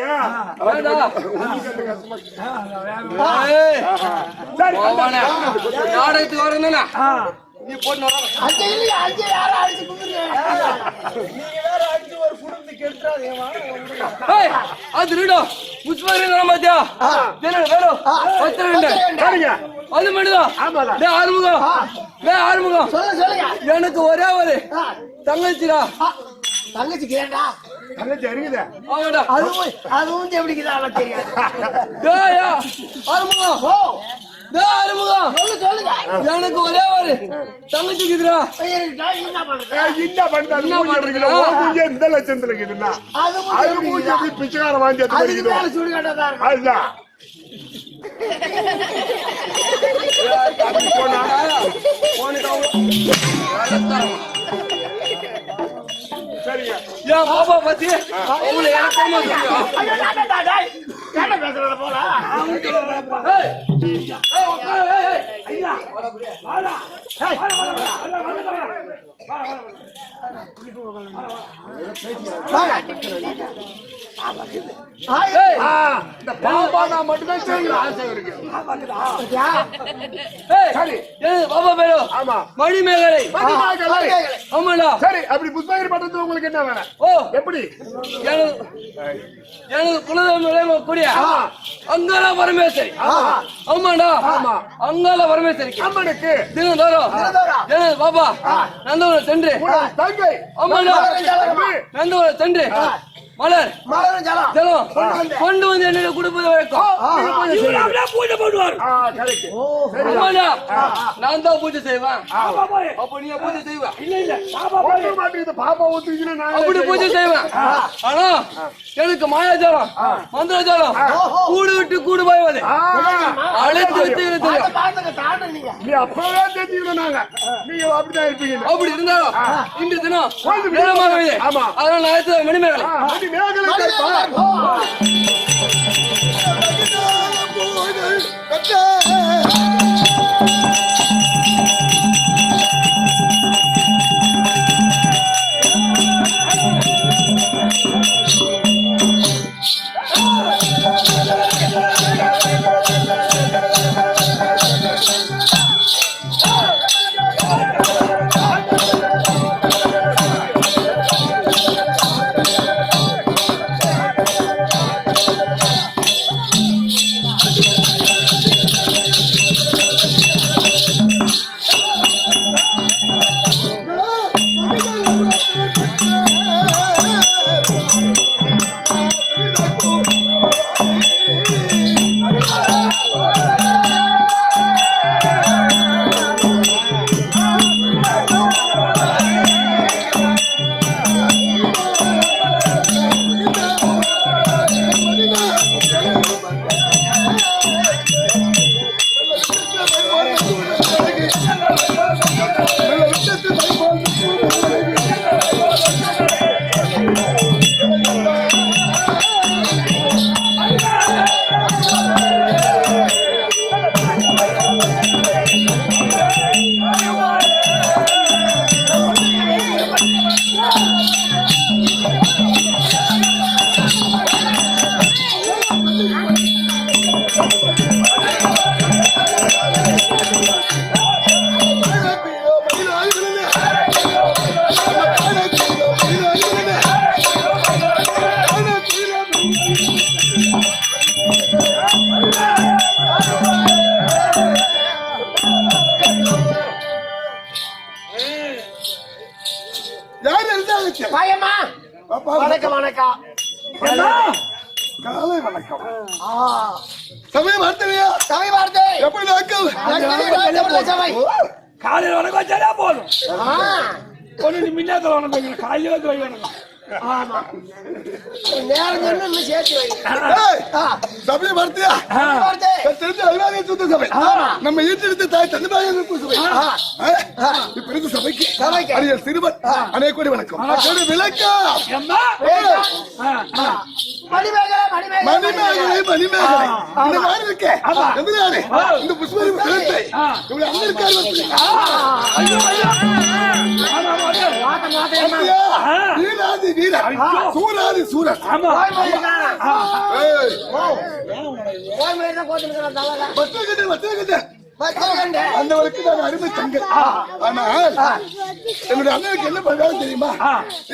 நாடகத்துக்கு வரணும்னா நீ போட்டு அது புஷ்பகிரி அது மட்டும்தான். ஆறுமுகம் எனக்கு ஒரே ஒரு தங்கச்சிடா. தங்கச்சி கேட்டா தங்கச்சி அறியுதா? அதுவும் எப்படிக்குதா தெரியாது. எனக்கு ஒரே ஒரு தங்கச்சி இருக்குதுடா. என்ன பண்றது? இந்த லட்சத்துல இருக்குதுன்னா அது பிச்சைக்கார வாங்கி அதுதான் சரிங்க. என் பாப்பா பத்தி உங்களை எனக்கு மணிமேகலை. ஆமாடா. சரி, அப்படி புஷ்பகிரி பட்டணத்துல உங்களுக்கு என்ன வேணும்? எப்படி? எனக்கு குலதெய்வம் கூடிய அங்காள பரமேஸ்வரி. ஆமாடா. அங்காள பரமேஸ்வரி அம்மனுக்கு தினந்தோறும் எனது பாப்பா நந்தவனம் சென்று தங்கை நந்தவனம் சென்று மலர் ஜலம் கொண்டு வந்து என்ன கொடுப்பது பூஜை போடுவார். நான் தான் பூஜை செய்வேன். அப்ப நீ பூஜை செய்வேன். அப்படி பூஜை செய்வேன். ஆனா எனக்கு மாயாஜாலம் மந்திரஜாலம் கூடு விட்டு கூடு பாய்வது அழைத்து வைத்து அப்படி இருந்தாலும் இன்று தினம் அதனால அழைத்து மணிமேகலை வணக்கம் வணக்கம். காலை வணக்கம். சமயம் வார்த்தையா? சபை வார்த்தை. எப்படி நாட்கள்? சபை. காலையில் வணக்கம் சரியா போதும். ஆ. ஒண்ணு மின்னாத்துல வணக்கம் காலையில வணக்கம். ஆமா. நேரம் சொன்னா இன்னும் சேர்த்து வை. சமயம் வார்த்தையா? வார்த்தை. தெரிஞ்ச அபிமானிய சுத்த சபை. நம்ம ஈட்டிருந்த தாய் தந்தையாக இருக்கும் சபை. இப்ப இருக்கு சபைக்கு. சபைக்கு. அரிய சிறுவன் அனைவருக்கும் கோடி வணக்கம். விளக்கம். மணிமேகலை மணிமேகலை. மணிமேகலை மணிமேகலை. இந்த மாதிரி இருக்கே. எதிரானே இந்த புஷ்பரி பிறத்தை இவ்வளவு அங்க இருக்காரு வீராதி வீரன் சூராதி சூரன். அந்தவருக்கு நான் அருமை தங்கள். ஆனால் என்னுடைய அண்ணனுக்கு என்ன பண்றாங்க தெரியுமா?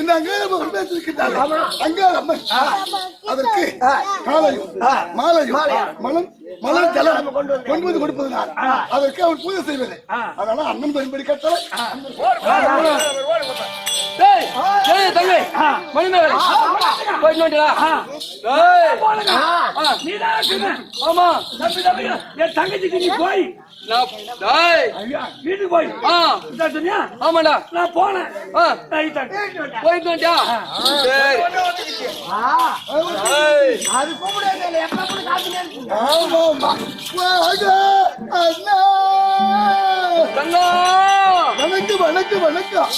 இந்த அங்காளம்மன் உருவாக்கியிருக்கிறார்கள். அங்காளம்மன் அதற்கு காலையும் மாலையும் மலர் ஜலம் கொண்டு வந்து கொடுப்பதனால் அதற்கு அவர் பூஜை செய்வது. அதனால அண்ணன் பெரும்படி கட்டளை. தங்கை மணிமேகலை போயிட்டு ஆமா என் தங்கச்சிக்கு நீ போய் வீட்டுக்கு போய் ஆமாடா நான் போனேன் போயிட்டு வந்தியா? அது கூப்பிடுறது எப்ப கூட காத்துனே இருக்கு. தங்கா வணக்கம் வணக்கம் வணக்கம்.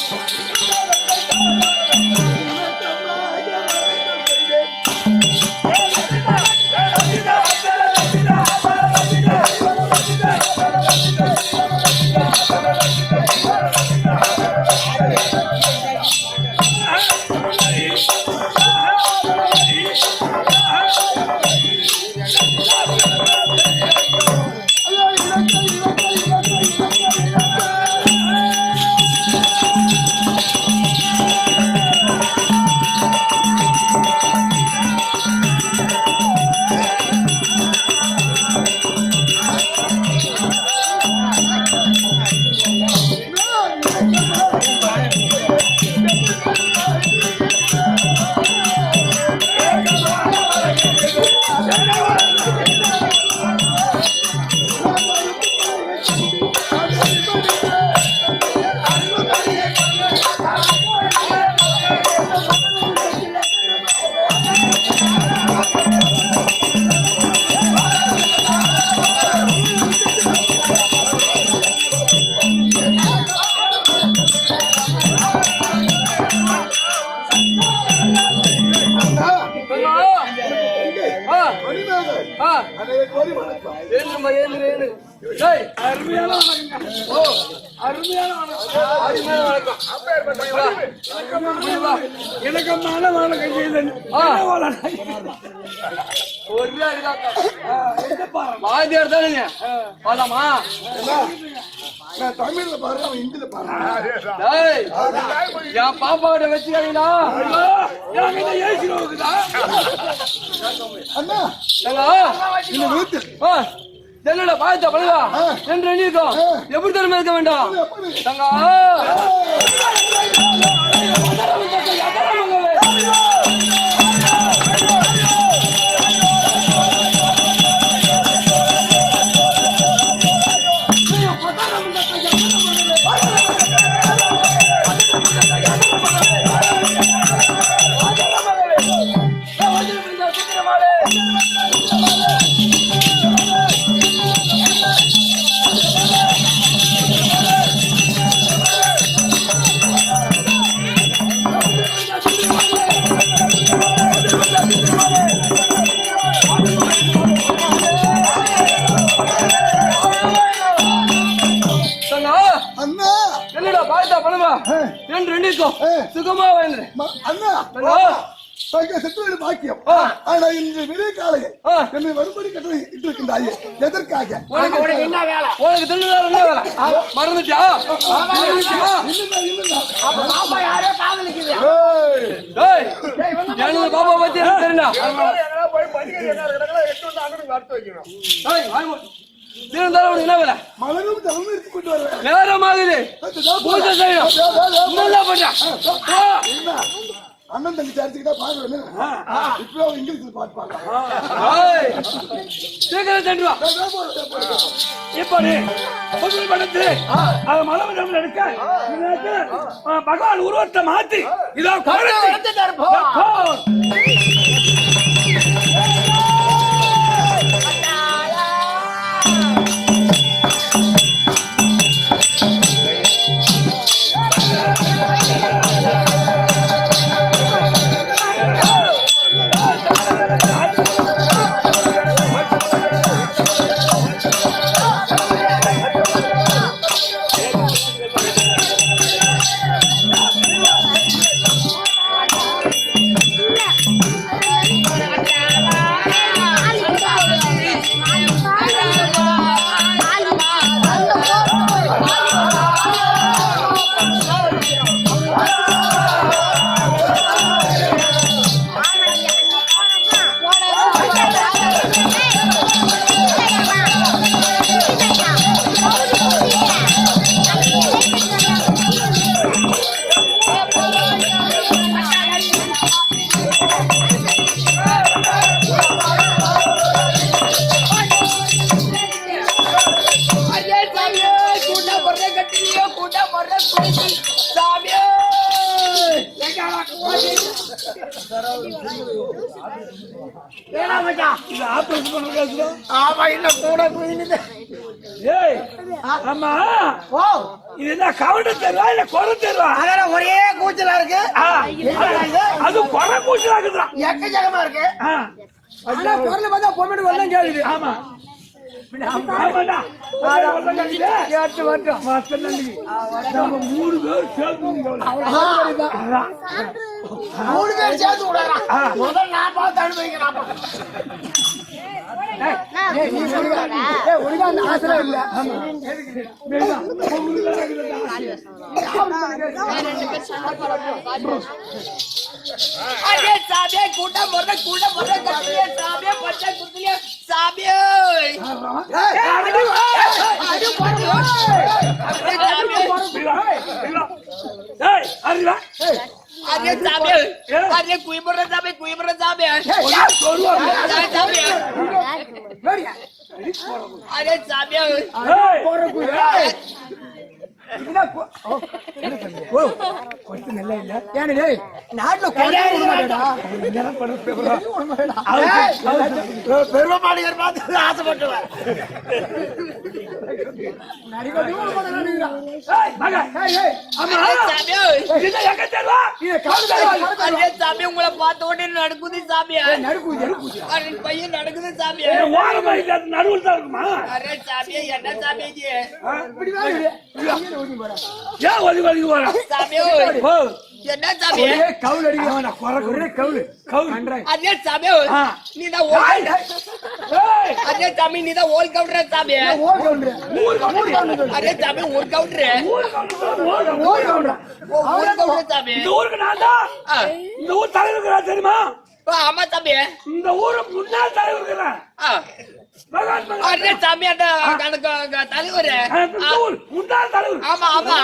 அருமையான இணக்கமான வணக்கம் செய்தேன். வாத்தியார் தானுங்க போலாமா? நான் தமிழ்ல பாருங்க, அவன் ஹிந்தில பாருங்க. என் பாப்பாவோட வச்சுக்காதீங்களா? அண்ணா இந்த வீட்டில் என்னோட பாயத்தை பழகா என்று எண்ணிருக்கோம். எப்படி தரமா இருக்க வேண்டாம் தங்கா. என்னடா பாயத்தா பழமா என்று எண்ணிருக்கோம். சுகமா வாழ்ந்து அண்ணா செத்து பாக்கியம். ஆனா இன்று விடிய காலையில் என்னை மறுபடி கட்டளை இட்டிருக்கின்றாயே எதற்காக? உனக்கு திருநாள் என்ன வேலை மறந்துட்டியா? எனக்கு பாப்பா பத்தி எனக்கு தெரியுமா? திருந்தாலும் என்ன வேலை? மலரும் தவறு எடுத்து கொண்டு வருவேன். நேரமாகுது பூஜை செய்யணும். அண்ணன் தம்பி சேர்த்துக்கிட்டா பாக்குறேன் இப்போ இங்கிலீஷ்ல பாட்டு பாக்கலாம் ஏய், சீக்கிரம் சென்று வா. இப்படி முதல் படத்தில் அது மலமரம் எடுக்க இதற்கு, பகவான் உருவத்தை மாத்தி இதோ எடுத்து தரப்போம். ஆமா இன்னும் கூட குயிலுது. ஏய், அம்மா இது என்ன கவுண்ட தெருவா இல்ல குறை தெருவா? அதெல்லாம் ஒரே கூச்சலா இருக்கு. அது குறை கூச்சலா இருக்குதா? எக்கச்சக்கமா இருக்கு. ஆனா பொருள் பார்த்தா பொண்ணு வரலாம் கேளுது. ஆமா ஆமாடா. கேட்டு வரட்டும். நம்ம 3 பேர் சேர்ந்து மூணு பேர் சேர்த்து விடுறான். முதல் நான் பார்த்து அனுபவிக்கிறேன். ஒழுங்கா அந்த ஆசை இல்ல. அடே சாமியே கூட்டம் போற கட்டியே சாமியே பச்சை குத்துலியே சாமியே. अरे साबे अरे कुईबर साबे अरे साबे பெருமாளிகர் பார்த்து ஆசைப்பட்டுவார். சாமி உங்களை பார்த்த உடனே நடக்குது சாமியா. பையன் நடக்குது சாமியா. நடுவில் தான் இருக்குமா? அரே சாமியா என்ன சாமியாஜி ஏன் ஒதுக்கி ஒதுக்கி போற சாமியோ என்ன சாமி கவுல் அடிக்க கவுல் அதே சாமியோ நீதான் ஓல் அதே சாமி நீதான் ஓல் கவுண்டர் சாமி அதே சாமி ஓல் கவுண்டர் ஓல் கவுண்டர் சாமி இந்த ஊருக்கு நான் தான் இந்த ஊர் தலைவர் தெரியுமா? ஆமா சாமி இந்த ஊரு முன்னாள் தலைவர் அரே சாமி அந்த தலைவர் முன்னாள் தலைவர். ஆமா ஆமா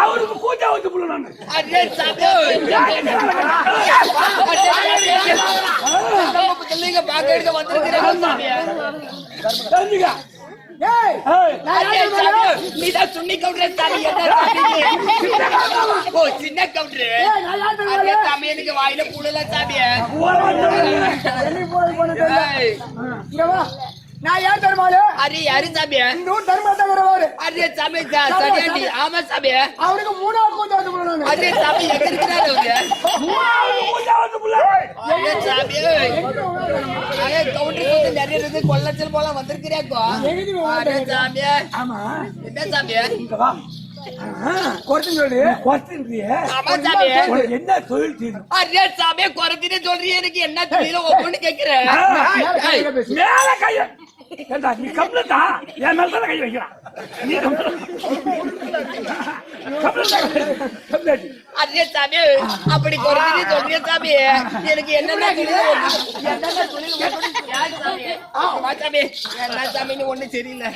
அவருக்கு பூஜை வச்சு போடணும். அரே சாமி பிள்ளைங்க பாக்க எடுக்க வந்திருக்கிறேன் சாமி தெரிஞ்சுக்க. நீதான் சுண்ணி கவுண்டர் சாமி. ஓ சின்ன கவுண்டர் சாமி எனக்கு வாயில புடல சாமிய. நான் யார் தருமாளு? அரே யாரு சாமிய? இந்த ஊர் தர்மத்தாங்கிறவாரு. அரே சாமி சரியாண்டி. ஆமா சாமிய. அவருக்கு 3வது பூஜை வந்து போடுறாங்க. அரே சாமி எங்க இருக்கிறாரு அவரு? பூஜை வச்சு புள்ள. அரே சாமி அரே கவுண்டர் வந்து நிறைய இருக்கு கொள்ளச்சல் போல வந்திருக்கிறேக்கோ. அரே சாமிய ஆமா என்ன சாமிய? குறைச்சு சொல்லு. ஆமா சாமிய. என்ன தொழில் செய்யும்? அரே சாமிய குறைச்சிட்டு சொல்றீங்க எனக்கு என்ன தொழில ஒவ்வொன்னு கேக்குறேன். மேல கைய ஏண்டா நீ கம்ப்ளீட்டா என் மேல தானே கை வைக்கிறான் நீ கம்ப்ளீட் அதே சாமி அப்படி குறைஞ்சி சொல்றிய சாமி எனக்கு என்னென்ன தொழில் சாமி என்ன சாமி ஒண்ணு சரியில்லை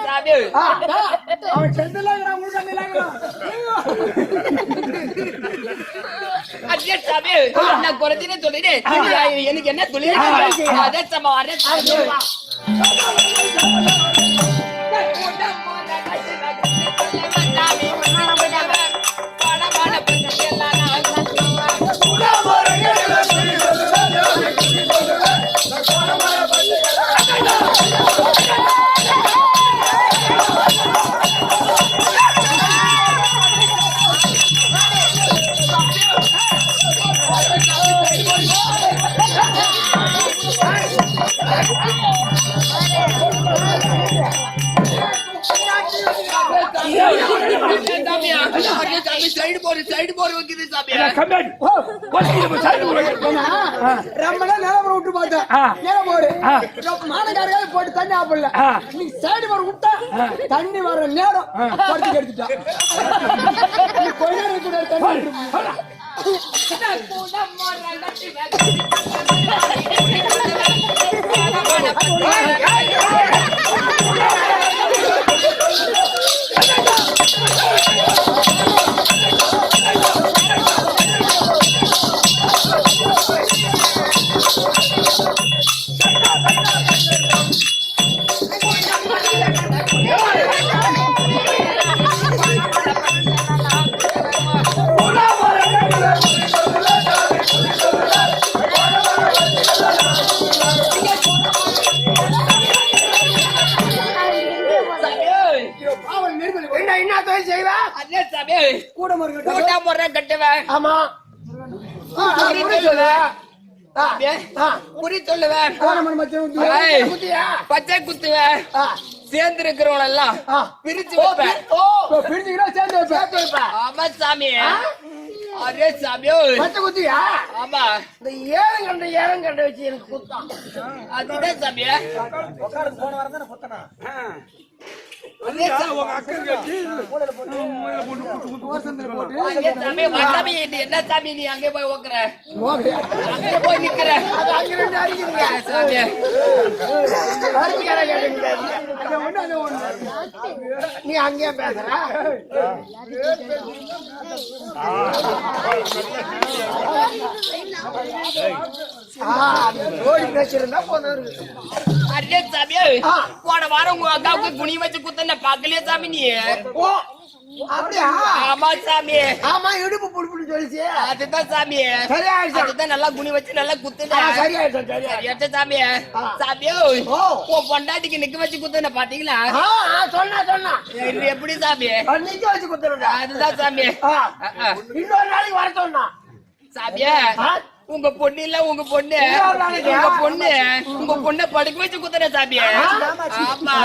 சாமி அதே சாமி நான் குறைஞ்சினே சொல்லிட்டு எனக்கு என்ன தொழில் அதே சமா அதே சாமி சைடு போர் வைக்குது சாமி ரொம்ப நேரம் விட்டு பார்த்தேன் நேரம் போரு மானக்காரையாவது போட்டு தண்ணி ஆப்பிடல நீ சைடு போற விட்டா தண்ணி வர நேரம் படுத்து எடுத்துட்டான் கொஞ்ச நேரம் கூட தண்ணி ஆமா குறி சொல்லுவேன் பச்சை குத்துவேன் சேர்ந்து இருக்கிறவங்க எல்லாம் பிரிச்சு வைப்பேன் ஆமா சாமி அரே சாமி பச்சை குத்தியா ஆமா இந்த ஏழம் கண்ட வச்சு எனக்கு குத்தான் அதுதான் சாமி போன வாரம் தானே குத்தனா என்ன சாமி நீ அங்கே போய் ஓக்குற அங்கே போய் நிக்கிற நீ அங்கே பேசுற போன வாரம் உங்க அக்காவுக்கு குனி வச்சு குத்த பாக்கலையே சாமி நீ ஆமா சாமி ஆமா இடுப்பு புடிப்புடி சொல்லிச்சு அதுதான் சாமி சரியாயிடுச்சு அதுதான் நல்லா குனி வச்சு நல்லா குத்துட்டா சரியாயிடுச்சு சாமி சாமி உன் பொண்டாட்டிக்கு நிக்க வச்சு குத்துன பாத்தீங்களா சொன்னா எப்படி சாமி நிக்க வச்சு குத்துறா அதுதான் சாமி இன்னொரு நாளைக்கு வர சொன்னா சாமியா உங்க பொண்ணு இல்ல உங்க பொண்ணு உங்க பொண்ண படுக்க வச்சு குத்துற சாமியா ஆமா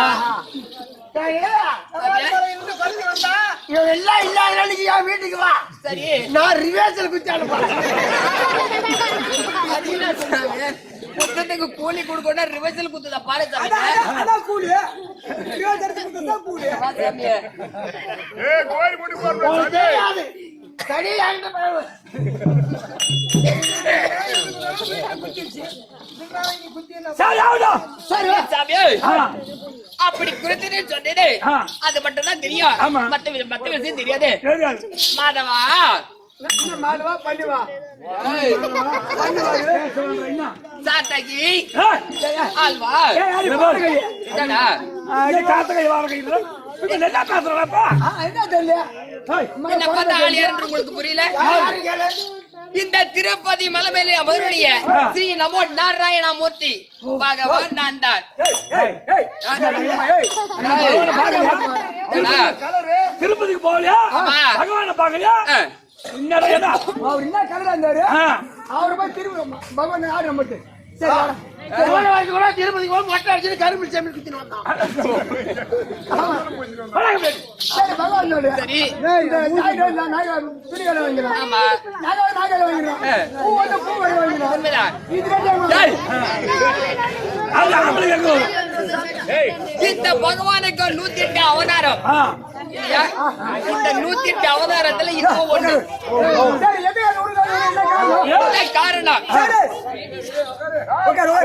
எல்லாம் இல்லாத வீட்டுக்கு வா சரி நான் ரிவேர்சல் குத்தி அனுப்புறேன் குத்தத்துக்கு கூலி கொடுக்கணும் ரிவேர்சல் குத்துதா பாரு சாமி கூலி அப்படி குறித்து சொன்னது அது மட்டும் தான் தெரியும் மத்த விஷயம் தெரியாது மாதவா சாத்தகி ஆல்வா உங்களுக்கு புரியல இந்த திருப்பதி மலை மேலே அமருடைய ஸ்ரீ நமோ நாராயண மூர்த்தி பகவான் நான் தான் திருப்பதிக்கு போகலையா பகவான பாக்கலையா அவர் என்ன கலரா இருந்தாரு அவரு போய் திரும்ப பகவான் ஆடு மட்டும் சரி திருப்பதி மொட்டை அடிச்சு கரும்பு செம்மி குத்தின்னு வந்தான். சரி பகவான் சொல்லு. சரி ஏய், இந்த துணி கடை வாங்கிறோம், ஆமா நாகை வாங்கிறோம், பூ வந்து பூ கடை வாங்கிறோம். உண்மைதான். இது ரெண்டும் டேய், அது ஆம்பளை கேட்கணும். இந்த பகவானுக்கு 108 அவதாரம் இல்லையா? இந்த 108 அவதாரத்துல இப்போ ஒண்ணு சரி, எதுக்கு அது உனக்கு என்ன காரணம்? என்ன காரணம்?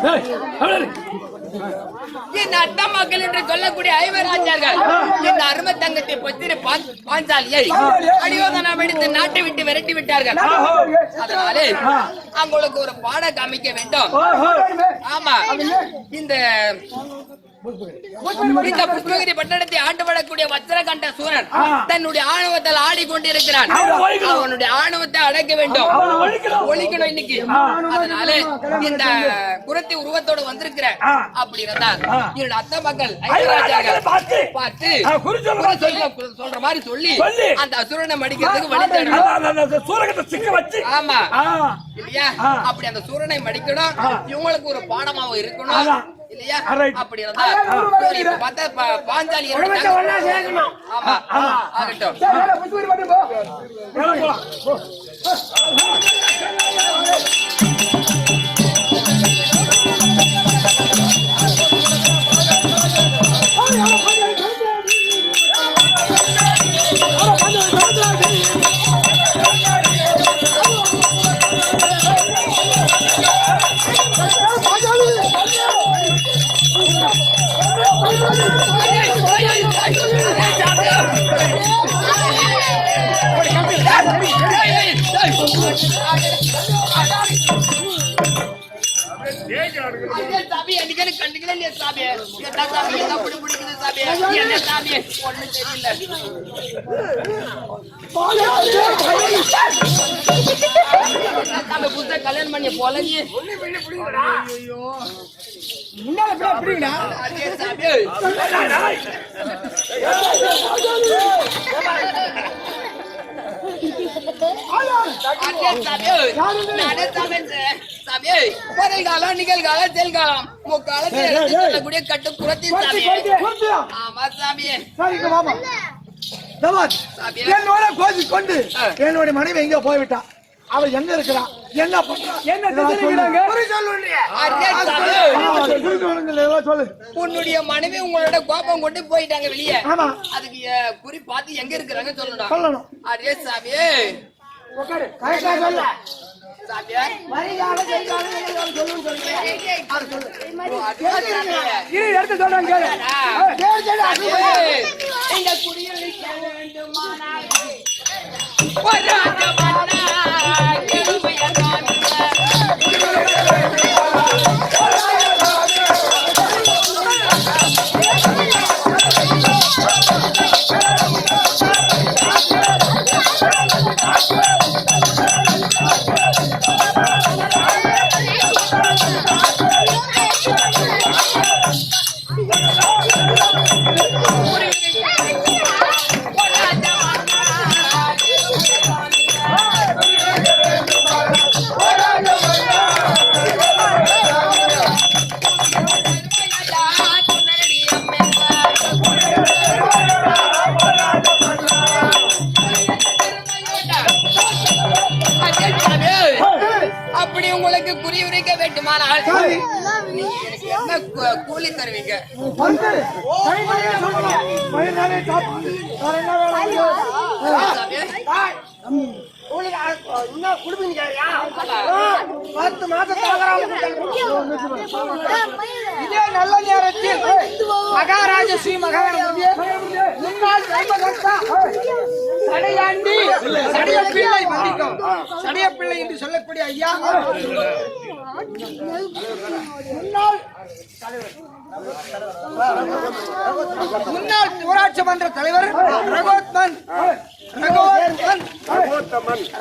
டேய், அவளே. இந்த அட்டா மக்கள் என்று சொல்லக்கூடிய ஐவராஜர்கள் இந்த அருமை தங்கத்தை பத்திர பாஞ்சாலியை அடியோதனம் எடுத்து நாட்டை விட்டு விரட்டி விட்டார்கள். அதனாலே அவங்களுக்கு ஒரு பாடம் காமிக்க வேண்டும். ஆமா, இந்த புஷ்பகிரி பட்டணத்தை ஆண்டு வரக்கூடிய வஜ்ரகண்ட சூரன் தன்னுடைய ஆணவத்தால் ஆடிக்கொண்டிருக்கிறான். அவனுடைய ஆணவத்தை அடக்க வேண்டும், ஒழிக்கணும் இன்னைக்கு. அதனால இந்த குரத்தி உருவத்தோட வந்திருக்கிற அப்படி இருந்தால் என்னோட அத்தை மக்கள் பார்த்து சொல்ற மாதிரி சொல்லி அந்த அசுரனை மடிக்கிறதுக்கு வழி தேடணும். சூரகத்தை சிக்க வச்சு. ஆமா இல்லையா? அப்படி அந்த சூரனை மடிக்கணும், இவங்களுக்கு ஒரு பாடமாவும் இருக்கணும் இல்லையா? அப்படி இருந்தா இப்ப பார்த்தா பாஞ்சாலி ஆமா ஆகட்டும். கல்யாணம் பண்ணி போலயே காலம் நிகழ்காலம் செல்காலம் முக்காலக்கூடிய கட்டு புறத்தி ஆமா சாமியே என்னோட கோதி கொண்டு என்னுடைய மனைவி எங்க போய்விட்டா, அவ எங்க இருக்கிறா, என்ன பண்றா, சொல்லு. உன்னுடைய மனைவி உங்களோட கோபம் கொண்டு போயிட்டாங்க வெளியே. அதுக்கு குறி பார்த்து எங்க இருக்கிறாங்க சொல்லணும். அரே சாமியே அப்படி உங்களுக்கு குறி உரைக்க வேண்டுமானால் என்ன கூலி தருவீங்க? இதே நல்ல நேரத்தில் மகாராஜ ஸ்ரீ மகாராஜ முன்னாள் சடையாண்டி சடைய பிள்ளை மன்னிக்கும் சடைய பிள்ளை என்று சொல்லக்கூடிய ஐயா முன்னாள் முன்னாள் ஊராட்சி மன்ற தலைவர்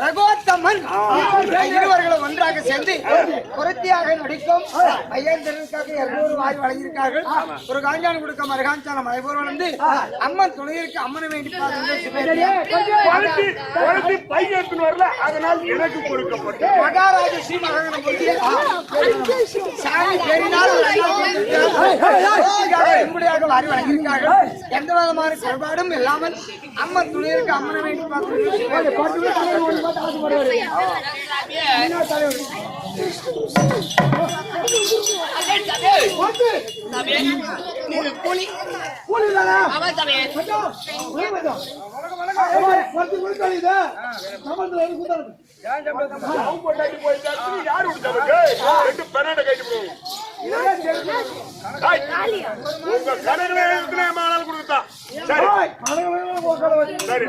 ரகோத்தமன் இருவர்களும் ஒன்றாக சேர்ந்து புரட்சியாக நடிக்கும் ஐயந்திரனுக்காக 200 வாய் வழங்கியிருக்கார்கள். ஒரு காஞ்சான் கொடுக்க மருகாஞ்சான மலைபோர் வளர்ந்து அம்மன் துணையிற்கு அம்மனை வேண்டி வரல, அதனால் எனக்கு கொடுக்கப்பட்ட மகாராஜ ஸ்ரீ மகாகணம் சாமி பெரினால் வாரி வழங்கியிருக்கார்கள். எந்த விதமான குறைபாடும் இல்லாமல் அம்மன் துணையிற்கு அம்மனை வேண்டி யாரு உங்க கணக்கு மாநாள் கொடுத்தா சரி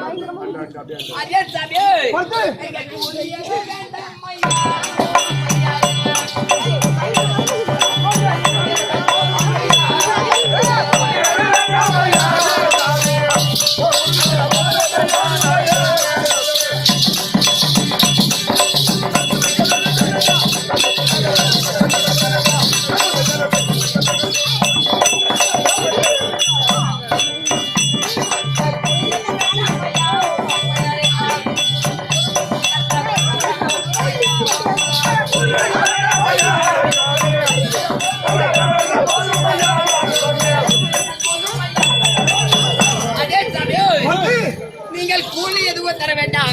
நீங்கள் கூலி எதுவும் தர வேண்டாம்.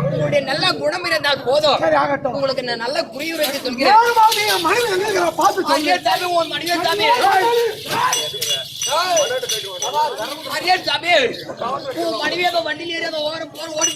உங்களுடைய நல்ல குணம் இருந்தால் போதும். உங்களுக்கு நான் நல்ல குறியுரைத்து சொல்கிறேன். மனைவியாக வண்டியில் ஏறியது ஓரம் போர் ஓடி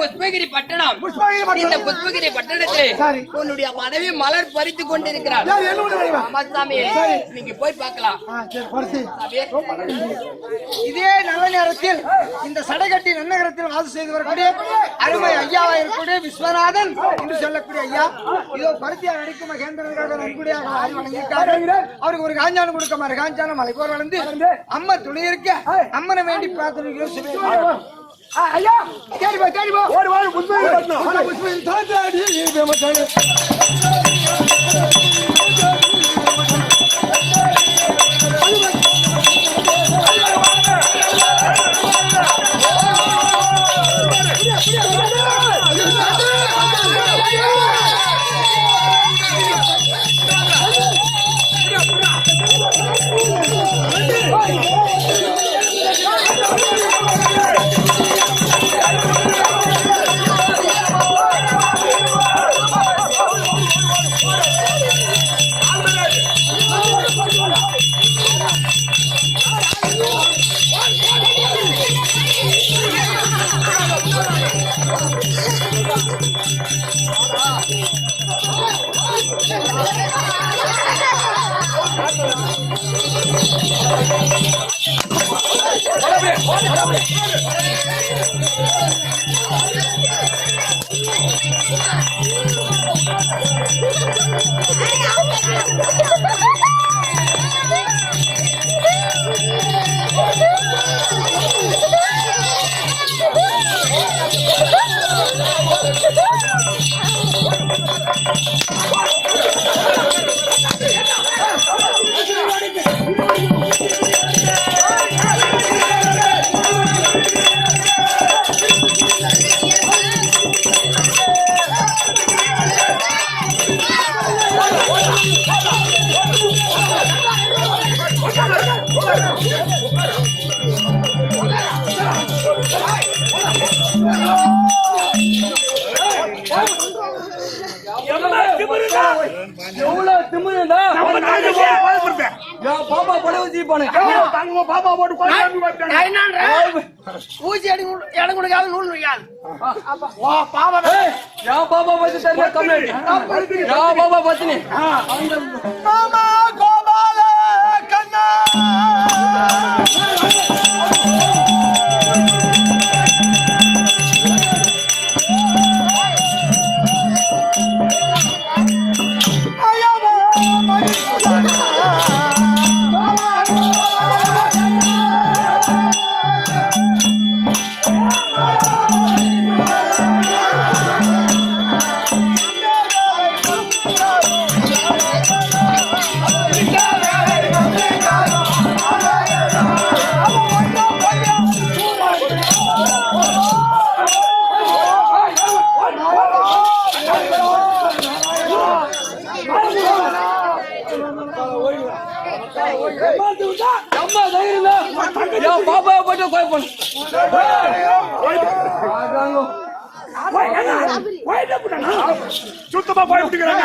புஷ்பகிரி பட்டணம். இந்த புஷ்பகிரி பட்டணத்தில் உன்னுடைய மனைவி மலர் பறித்துக் கொண்டிருக்கிறார். நீங்க போய் பார்க்கலாம். இதே நல்ல நேரத்தில் இந்த சடைகட்டி நன்னகரத்தில் வாசம் செய்து வரக்கூடிய அருமை ஐயாவா இருக்கக்கூடிய விஸ்வநாதன் என்று சொல்லக்கூடிய ஐயா இதோ பருத்தியா நடிக்கும் மகேந்திரனுக்காக நன்கொடையாக வாரி வழங்கியிருக்காரு. அவருக்கு ஒரு காஞ்சானம் கொடுக்க மாதிரி காஞ்சான மலை போர் வளர்ந்து அம்மா துணை இருக்க அம்மனை வேண்டி பிரார்த்தனை. ஐயா தேடி போ ஓடி வாடி புஷ்பகிரி Thank you. எவ்வளவு திமிருடா நம்ம தாங்க போய் என் பாப்பா படம் வச்சு போனே தாங்க பாப்பா போட்டு கோயில் வந்துட்டாங்க. ஊசி அடி இடம் கொடுக்காது நூல் வைக்காது என் பாப்பா பத்தி தெரியல கம்ப்ளைண்ட் என் பாப்பா பத்தினி மாமா கோபால கண்ணா அம்மா தைரியம் என் பாப்பாவை போட்டு கோய் பண்ணு சுத்தமா போய் விட்டுக்கிறாங்க.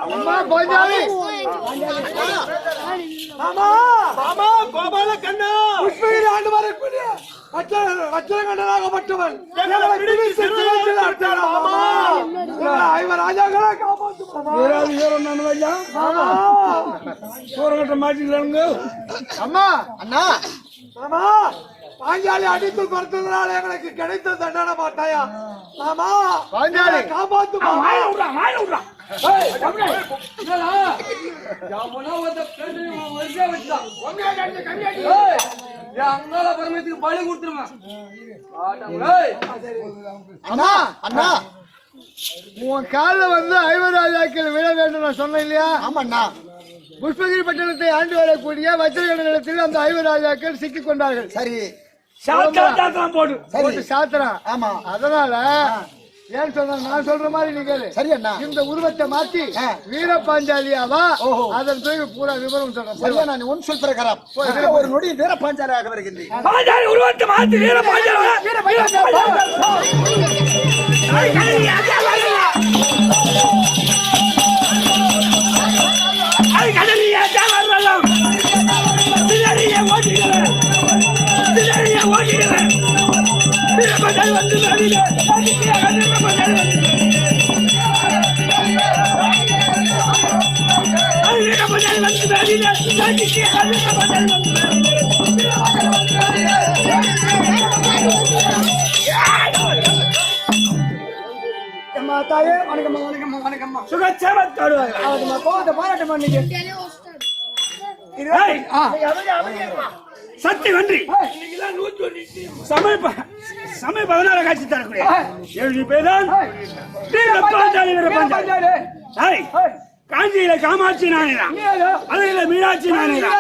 அம்மா பாஞ்சாலி மாமா மாமா கோபால கண்ணா புஷ்பகிரி ஆண்டு வரக்கூடிய வச்சரகண்டனாகப்பட்டவன் ஐவர் ராஜாக்களா காப்பாற்று மாட்டிக்கிறாங்க. அம்மா அண்ணா மாமா பாஞ்சாலி அடித்து படுத்ததுனால எங்களுக்கு கிடைத்த தண்டனை பார்த்தாயா மாமா பாஞ்சாலி காப்பாத்து அங்கால பரமத்துக்கு பலி கொடுத்துருமா அண்ணா அண்ணா உன் காலில் வந்து ஐவராஜாக்கள் விழ வேண்டும் நான் சொன்னேன் இல்லையா? ஆமாண்ணா புஷ்பகிரி பட்டணத்தை ஆண்டு வரக்கூடிய வச்சிரகண்ட நிலத்தில் அந்த ஐவராஜாக்கள் சிக்கிக் கொண்டார்கள். சரி போடு போட்டு சாத்திரம். ஆமா அதனால ஏன் சொல்ற நான் சொல்ற மாதிரி நீ கேளு. சரி அண்ணா இந்த உருவத்தை மாத்தி வீரபாஞ்சாலியாவா ஓஹோ. அதன் பிறகு பூரா விவரம் சொல்றேன். சரியா நான் ஒன் சொல் பிரகாரம் ஒரு நொடி வீர பாஞ்சாலியாக வருகின்றேன். பாஞ்சாலி உருவத்தை மாத்தி வீர பாஞ்சாலி தாயே வணக்கம்மா வணக்கம்மா வணக்கம்மா சுகச்சேமத்தோடு கோவத்தை பாராட்ட மாட்டீங்க. சக்தி நன்றி சமய 16 காட்சி தரக்கூடிய 7 பேர் தான் காஞ்சியில காமாட்சி நானேதான், மதுரையில மீனாட்சி நானேதான்,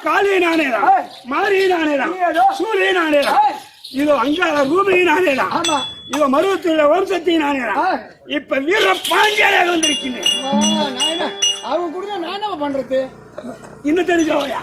காளி நானேதான், மாரி நானேதான், சூரிய நானேதான், இதோ அங்காள ரூபி நானேதான், இதோ மருவத்துள்ள வம்சத்தை நானேதான். இப்ப வீர பாஞ்சாலியாக வந்திருக்கிறேன். அவங்க கூட நான் என்ன பண்றது? இன்னும் தெரிஞ்சவையா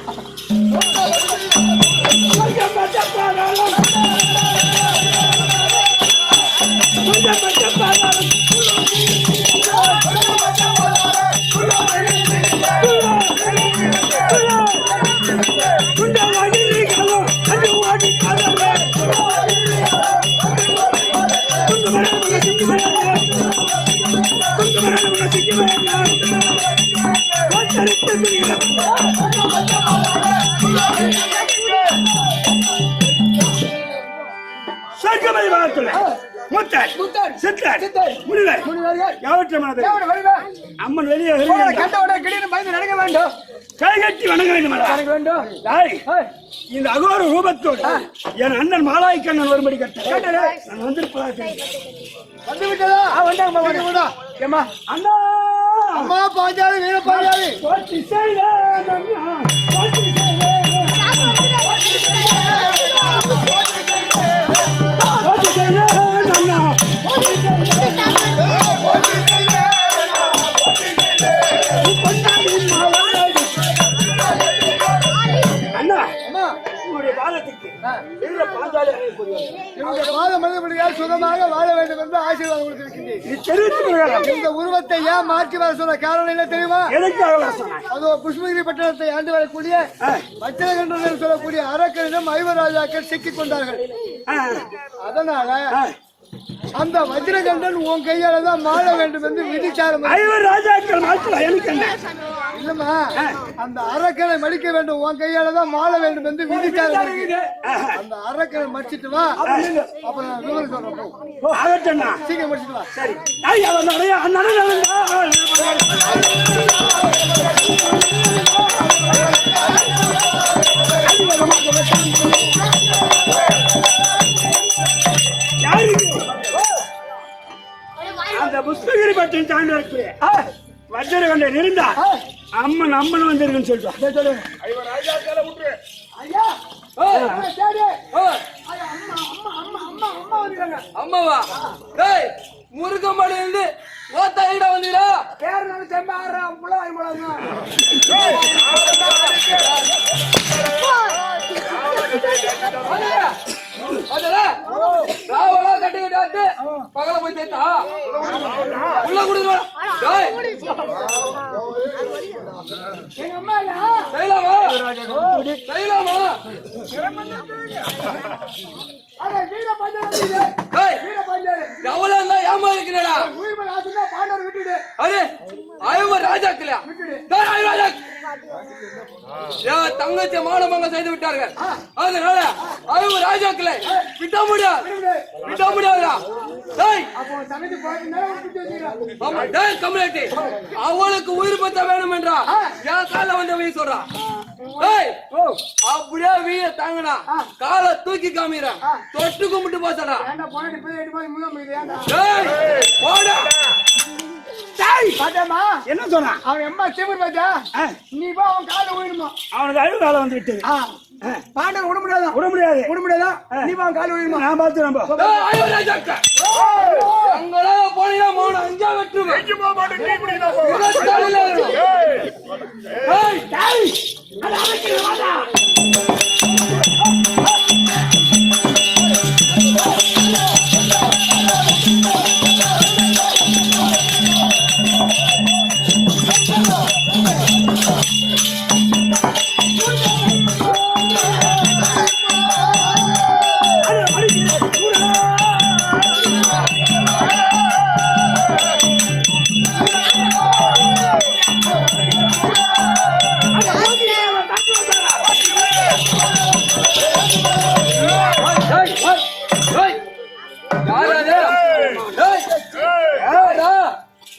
அம்மன் வெளியே நடக்க வேண்டும். கைகட்டி வணங்க வேண்டும். இந்த அகோர ரூபத்தோடு என் அண்ணன் மாலாய் கண்ணன் வரும்படி கட்ட நான் வந்திருப்பதாக வந்து விட்டதா? வந்தாங்க அண்ணா அம்மா பாஞ்சாலி வீர பாஞ்சாலி போட்டி செய்த இதுல பாஞ்சாலி அணையக்கூடியவர்கள். என்னுடைய மாத மனிதபடியால் சுகமாக வாழ வேண்டும் என்று ஆசீர்வாதம் கொடுத்திருக்கின்றேன். நீ தெரிவித்து விடுகிறார். இந்த உருவத்தை ஏன் மாற்றி வர சொன்ன காரணம் என்ன தெரியுமா? எதற்காக வர சொன்னாய்? அதோ புஷ்பகிரி பட்டணத்தை ஆண்டு வரக்கூடிய வச்சலகண்டர்கள் சொல்லக்கூடிய அரக்கனிடம் ஐவராஜாக்கள் சிக்கிக் கொண்டார்கள். அதனால அந்த வஜ்ரகண்டன் உன் கையால தான் மாற வேண்டும் என்று விதிச்சாரம். ஐவர் ராஜாக்கள் மாற்றலாம் எனக்கு என்ன? இல்லம்மா, அந்த அரக்கனை மடிக்க வேண்டும், உன் கையால தான் மாற வேண்டும் என்று விதிச்சாரம். அந்த அரக்கனை மடிச்சிட்டு வா, அப்புறம் நான் விவரம் சொல்றேன். ஆகட்டா சீக்கிரம் மடிச்சிட்டு வா. சரி. அந்த புஷ்பகிரி பட்டின் தாண்டி வரக்கூடிய வஜ்ரகண்டன் இருந்தா அம்மன் அம்மன் வந்திருக்குன்னு சொல்லிட்டு அம்மாவா டேய் முருகம்படி இருந்து ஓத்தாயிட வந்தீரா பேர் நான் செம்பாடுறா புள்ள வாங்கி போடாங்க. ராவலா கட்டிக்கிட்டாட்டு பகல போய் சேர்த்தா உள்ள கொடுங்க. எங்க அம்மா இல்ல செய்யலாமா செய்யலாமா? அட வீர பஞ்சாயத்து வீர பஞ்சாயத்து எவ்வளவு இருந்தா ஏமா இருக்கிறடா? உயிர் ஆசுனா பாண்டவர் விட்டுடு. அரே ஐவர் ராஜாக்கலையா? ராஜா தங்கச்சி மானமங்க செய்து விட்டார்கள். அதனால ஐவர் ராஜாக்களை விட்ட முடியாது விட்ட முடியாதுடா. அப்போ சமைத்து போயிட்டு வச்சுக்கிறேன். ஆமா டேய் கம்யூனிட்டி அவளுக்கு உயிர் பத்த வேணும் என்றா என் கால வந்து வீ சொல்றா. அப்படியே வீர தாங்கடா காலை தூக்கி காமிற தொட்டு கும்பிட்டு போச்சடா. ஏண்டா போயிட்டு போய் போய் முகம் இது ஏண்டா போடா. பாத்தேம்மா என்ன சொன்னா? அவன் எம்மா சிவர் பாத்தா நீ போ அவன் கால உயிடுமா. அவனுக்கு அழுகு காலம் வந்து விட்டது. பாண்டவர் விட முடியாதா? விட முடியாது. விட முடியாதா? நீ அவன் கால உயிடுமா. நான் பார்த்து நம்ம அங்கடா போனீங்கன்னா மௌனம் அஞ்சா வெட்டுவேன். எங்க போக மாட்டேன், நீ இப்படி தான் போ.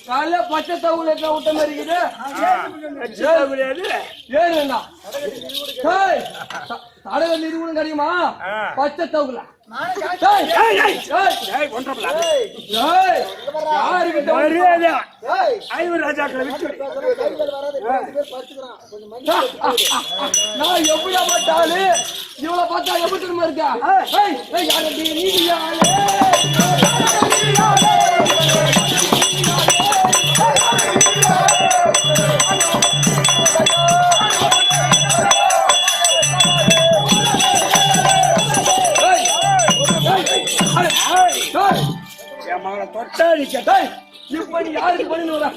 காலைல பச்சை தவுல விட்ட மாதிரி இருக்குது. ஏன்னா தடவை இது கூட கிடைக்குமா? பச்சை தவுல ஐவர் ராஜாக்களை விட்டு நான் எப்படியா பார்த்தாலு இவ்வளவு பார்த்தா எப்படி திரும்ப இருக்கா? என் மகளை தொட்டாடி கேட்டாய். இப்ப நீ யாருக்கு பண்ணிடுவா?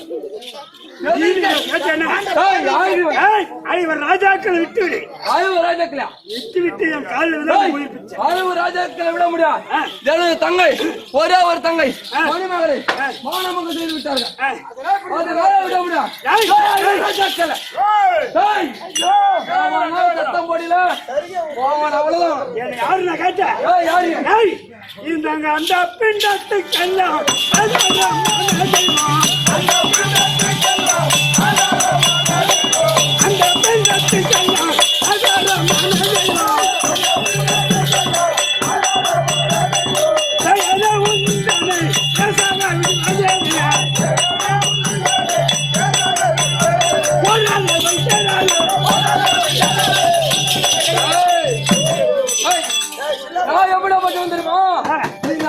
ஐவர் ராஜாக்களை விட்டு விடு. ஐவர் ராஜாக்களா விட்டு விட்டு என் காலில் உயிர்ப்பிச்சு. ஐவர் ராஜாக்களை விட முடியாது. எனது தங்கை ஒரே ஒரு தங்கை மணிமகளை மானமங்க செய்து விட்டார்கள். அதனால விட முடியாது. ராஜாக்களை சத்தம் போடல அவ்வளவுதான். என்னை யாரு நான் கேட்டேன்? யாரு இந்த அந்த பிண்டத்துக்கெல்லாம்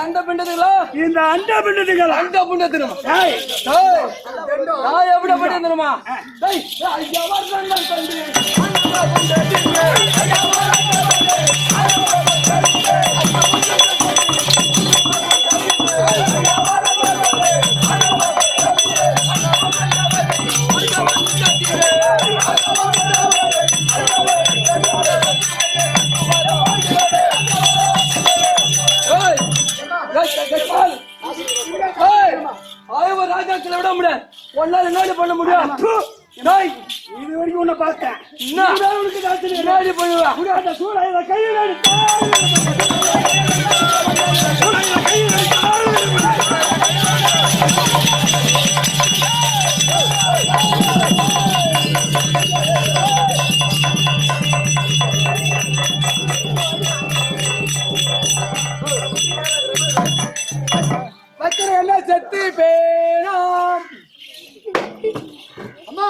அந்த பிண்டத்துக்கெல்லாம் இந்த அண்ட பிண்டத்துகளா? அண்ட பிண்டத்துமா? நான் எப்படி பண்ணிருந்தேமா? ஒன்னால என்ன பண்ண முடியும்? டேய், இது வரைக்கும் உன்னை பார்த்தேன். இதுதான் உனக்கு தாட்சியம். என்ன பண்ணுவா? அந்த சூழலை கையில் எடுத்து பத்திர எல்லாம் செத்து பேணாம். அம்மா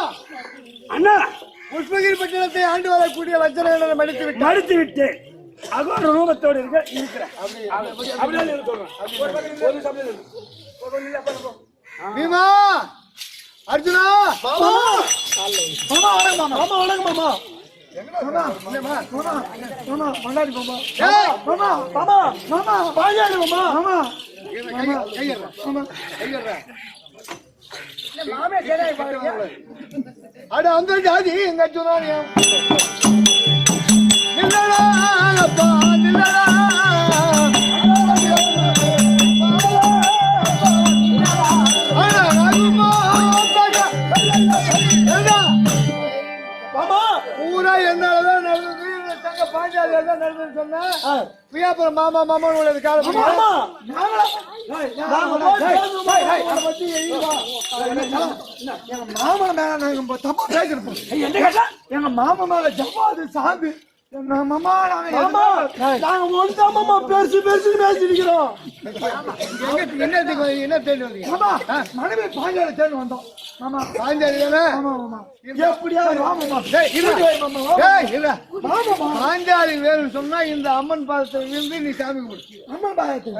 அண்ணா புஷ்பகிரி பட்டணத்தை ஆண்டு வரக்கூடிய வச்சனை மடித்து விட்டு அகோர ரூபத்தோடு இருக்கிறேன். அப்படியே சொல்றேன். பீமா அர்ஜுனா மாமா மாமா வணக்கம் மாமா வணக்கம் மாமா அட அந்த ஜாதி எங்க சொன்னாங்க ஊரா என்னாலதான் நடந்தது தங்க பாஞ்சாலியா தான் நடந்ததுன்னு சொன்னா வியாபாரம் மாமா மாமா உள்ளது காலம் எங்க மாமா மேல நாங்க தப்பா பேசிருப்போம். எங்க மாமா மேல ஜப்பாது சாந்து மாமா நாங்க ஒன்றுதான் மாமா பெருசு பெருசு பேசிருக்கிறோம். என்ன தேடி வந்தீங்க? மனைவி பாஞ்சாலி தேடி வந்தோம். மாமா பாஞ்சாலி தானே? பாஞ்சாலி வேணும்னு சொன்னா இந்த அம்மன் பாதத்தை இருந்து நீ சாமி கும்பிடு. அம்மன் பாதத்தை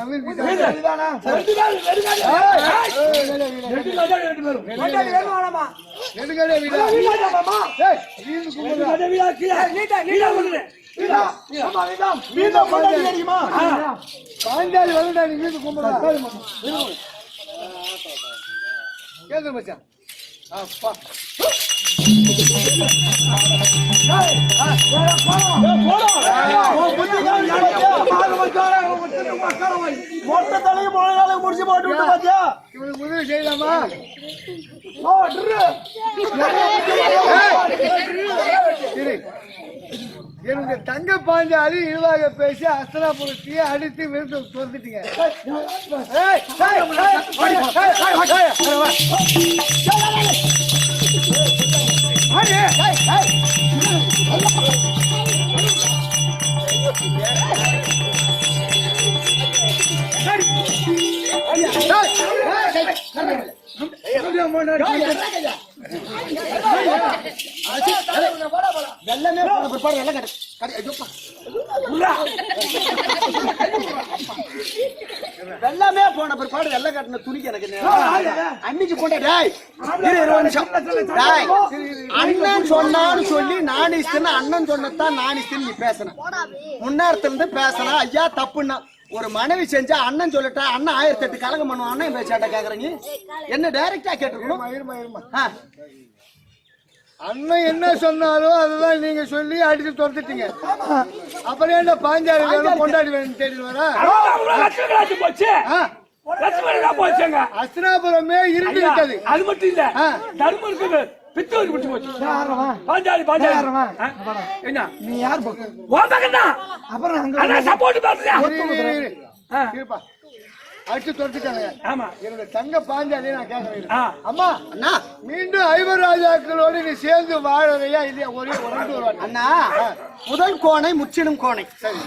பாஞ்சாலி வந்து நீ வீட்டு கும்பிடா கேது மச்சான். அப்பா மொத்த தலையும் முடிச்சு போட்டு விட்டு பாத்தியா இவனுக்கு உதவி செய்யலாமா? என்னுடைய தங்க பாஞ்சாலி இழிவாக பேசி அஸ்தனாபுரத்தையே அடித்து விருது வந்துட்டீங்க. வெள்ளமே போன பிற்பாடு வெள்ள கட்டின துணிக்கு எனக்கு அன்னைக்கு போட்ட அண்ணன் சொன்னான்னு சொல்லி நான் இஷ்டம் அண்ணன் சொன்னதான் நான் இஷ்டம் நீ பேசணும். முன்னேறத்துல இருந்து பேசணும். ஐயா தப்புன்னா ஒரு மனைவி செஞ்சா அண்ணன் சொல்லிட்டா அண்ணன் 1008 கலகம் பண்ணுவான். அண்ணன் பேசாட்ட கேக்குறீங்க என்ன டைரக்டா கேட்டுருக்கணும். அண்ணன் என்ன சொன்னாலும் அதுதான் நீங்க சொல்லி அடிச்சு துரத்துட்டீங்க. அப்புறம் என்ன பாஞ்சாலி வேணும் கொண்டாடி வேணும் தேடி வர அஸ்தினாபுரமே இருந்து விட்டது. அது மட்டும் இல்ல தர்மருக்கு பித்தூர் விட்டு போச்சு. பாஞ்சாலி பாஞ்சாலி என்ன நீ யார் அப்புறம் சப்போர்ட் பாத்துறேன் அடிச்சு துரத்துட்டாங்க. ஆமா என்னோட தங்க பாஞ்சாலி நான் கேட்கிறேன். அம்மா அண்ணா மீண்டும் 5 ராஜாக்களோடு நீ சேர்ந்து வாழறையா இல்லையா? ஒரே அண்ணா முதல் கோணை முற்றிலும் கோணை. சரி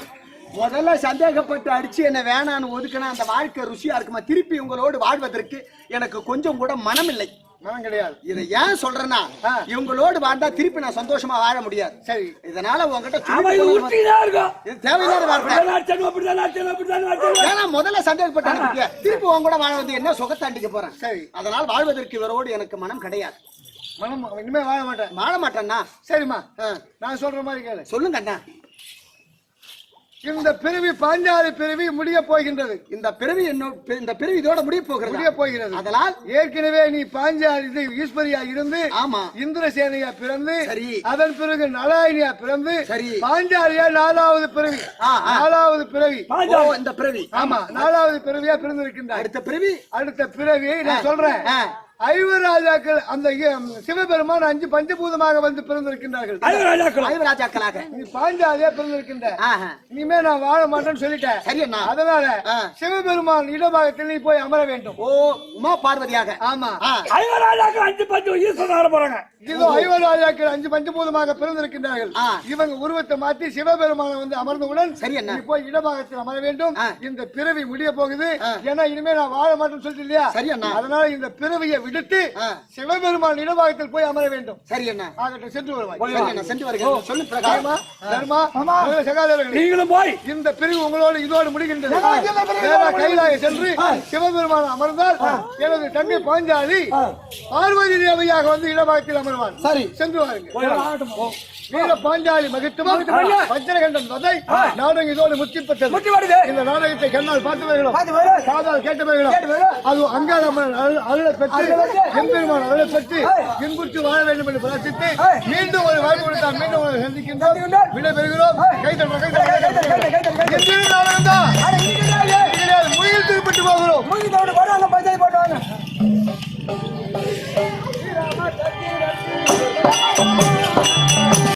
முதல்ல சந்தேகப்பட்டு அடிச்சு என்ன வேணான்னு ஒதுக்கினா அந்த வாழ்க்கை ருசியா இருக்குமா? திருப்பி உங்களோடு வாழ்வதற்கு எனக்கு கொஞ்சம் கூட மனம் இல்லை. மனம் கிடையாது. இதை ஏன் சொல்றேன்னா இவங்களோடு வாழ்ந்தா திருப்பி நான் சந்தோஷமா வாழ முடியாது. சரி இதனால உங்ககிட்ட தேவையில்லாத வார்த்தை முதல்ல சந்தேகப்பட்டு திருப்பி உங்க கூட வாழ்வது என்ன சுகத்தாண்டிக்க போறேன். சரி அதனால வாழ்வதற்கு இவரோடு எனக்கு மனம் கிடையாது. மனம் இனிமே வாழ மாட்டேன்னா சரிம்மா நான் சொல்ற மாதிரி கேளு. சொல்லுங்க அண்ணா. இந்த பிறவி பாஞ்சாலி பிறவி முடிய போகின்றது. இந்த பிறவி இதோட முடிய போகிறது. அதனால் ஏற்கனவே நீ பாஞ்சாலி ஈஸ்வரியா இருந்து ஆமா இந்திரசேனையா பிறந்து சரி அதன் பிறகு நலாயினியா பிறந்து சரி பாஞ்சாலியா 4வது பிறவி 4வது பிறவி இந்த பிறவி ஆமா 4வது பிறவியா பிறந்து இருக்கின்ற அடுத்த பிறவி நான் சொல்றேன் ஐவர் ராஜாக்கள் அந்த சிவபெருமான் 5 பஞ்சபூதமாக வந்து பிறந்திருக்கின்றார்கள். ராஜாக்களாக நீ பாஞ்சாலியா பிறந்திருக்கின்ற இனிமே நான் வாழ மாட்டேன்னு சொல்லிட்டேன். சரி அண்ணா. அதனால சிவபெருமான் இடபாகத்தில் நீ போய் அமர வேண்டும். ஓ உமா பார்வதியாக. ஆமா. ஐவராஜாக்கள் 5 பஞ்சு ஈஸ்வரன் ஆட போறாங்க. இதோ ஐவர் ராஜாக்கள் 5 பஞ்சபூதமாக பிறந்திருக்கின்றார்கள். இவங்க உருவத்தை மாற்றி சிவபெருமான வந்து அமர்ந்தவுடன் சரி அண்ணா. நீ போய் இடபாகத்தில் அமர வேண்டும். இந்த பிறவி முடிய போகுது. ஏன்னா இனிமே நான் வாழ மாட்டேன்னு சொல்லிட்டு இல்லையா? சரி அண்ணா. அதனால இந்த பிறவியை விடுத்து சிவபெருமான் இடபாகத்தில் போய் அமர வேண்டும். சரி அண்ணா. ஆகட்டும், சென்று வருவாய். சரி அண்ணா, சென்று வருகிறேன். சொல்லு பிரகாரமா. தர்மா, சகாதேவர்களே, நீங்களும் போய் இந்த பிரிவு உங்களோடு இதோடு முடிகின்றது. கைலாய சென்று சிவபெருமான் அமர்ந்தால் எனது தங்கை பாஞ்சாலி பார்வதி தேவையாக வந்து இடபாகத்தில் அமர்வார். சரி, சென்று வாருங்கள். வீர பாஞ்சாலி மகித்துவம் வஜ்ரகண்டன் வதை நாடகம் இதோடு முற்றி பெற்றது. இந்த நாடகத்தை கண்ணால் பார்த்தவர்களும் காதால் கேட்டவர்களும் அது அங்காளம்மன் அருளை பெற்று எம்பெருமான் அருளை பெற்று இன்புற்று வாழ வேண்டும் என்று பிரார்த்தித்து மீண்டும் ஒரு வாய்ப்பு கொடுத்தால் மீண்டும் உங்களை சந்திக்கின்றோம். விடைபெறுகிறோம். முயல் திருப்பட்டு போகிறோம்.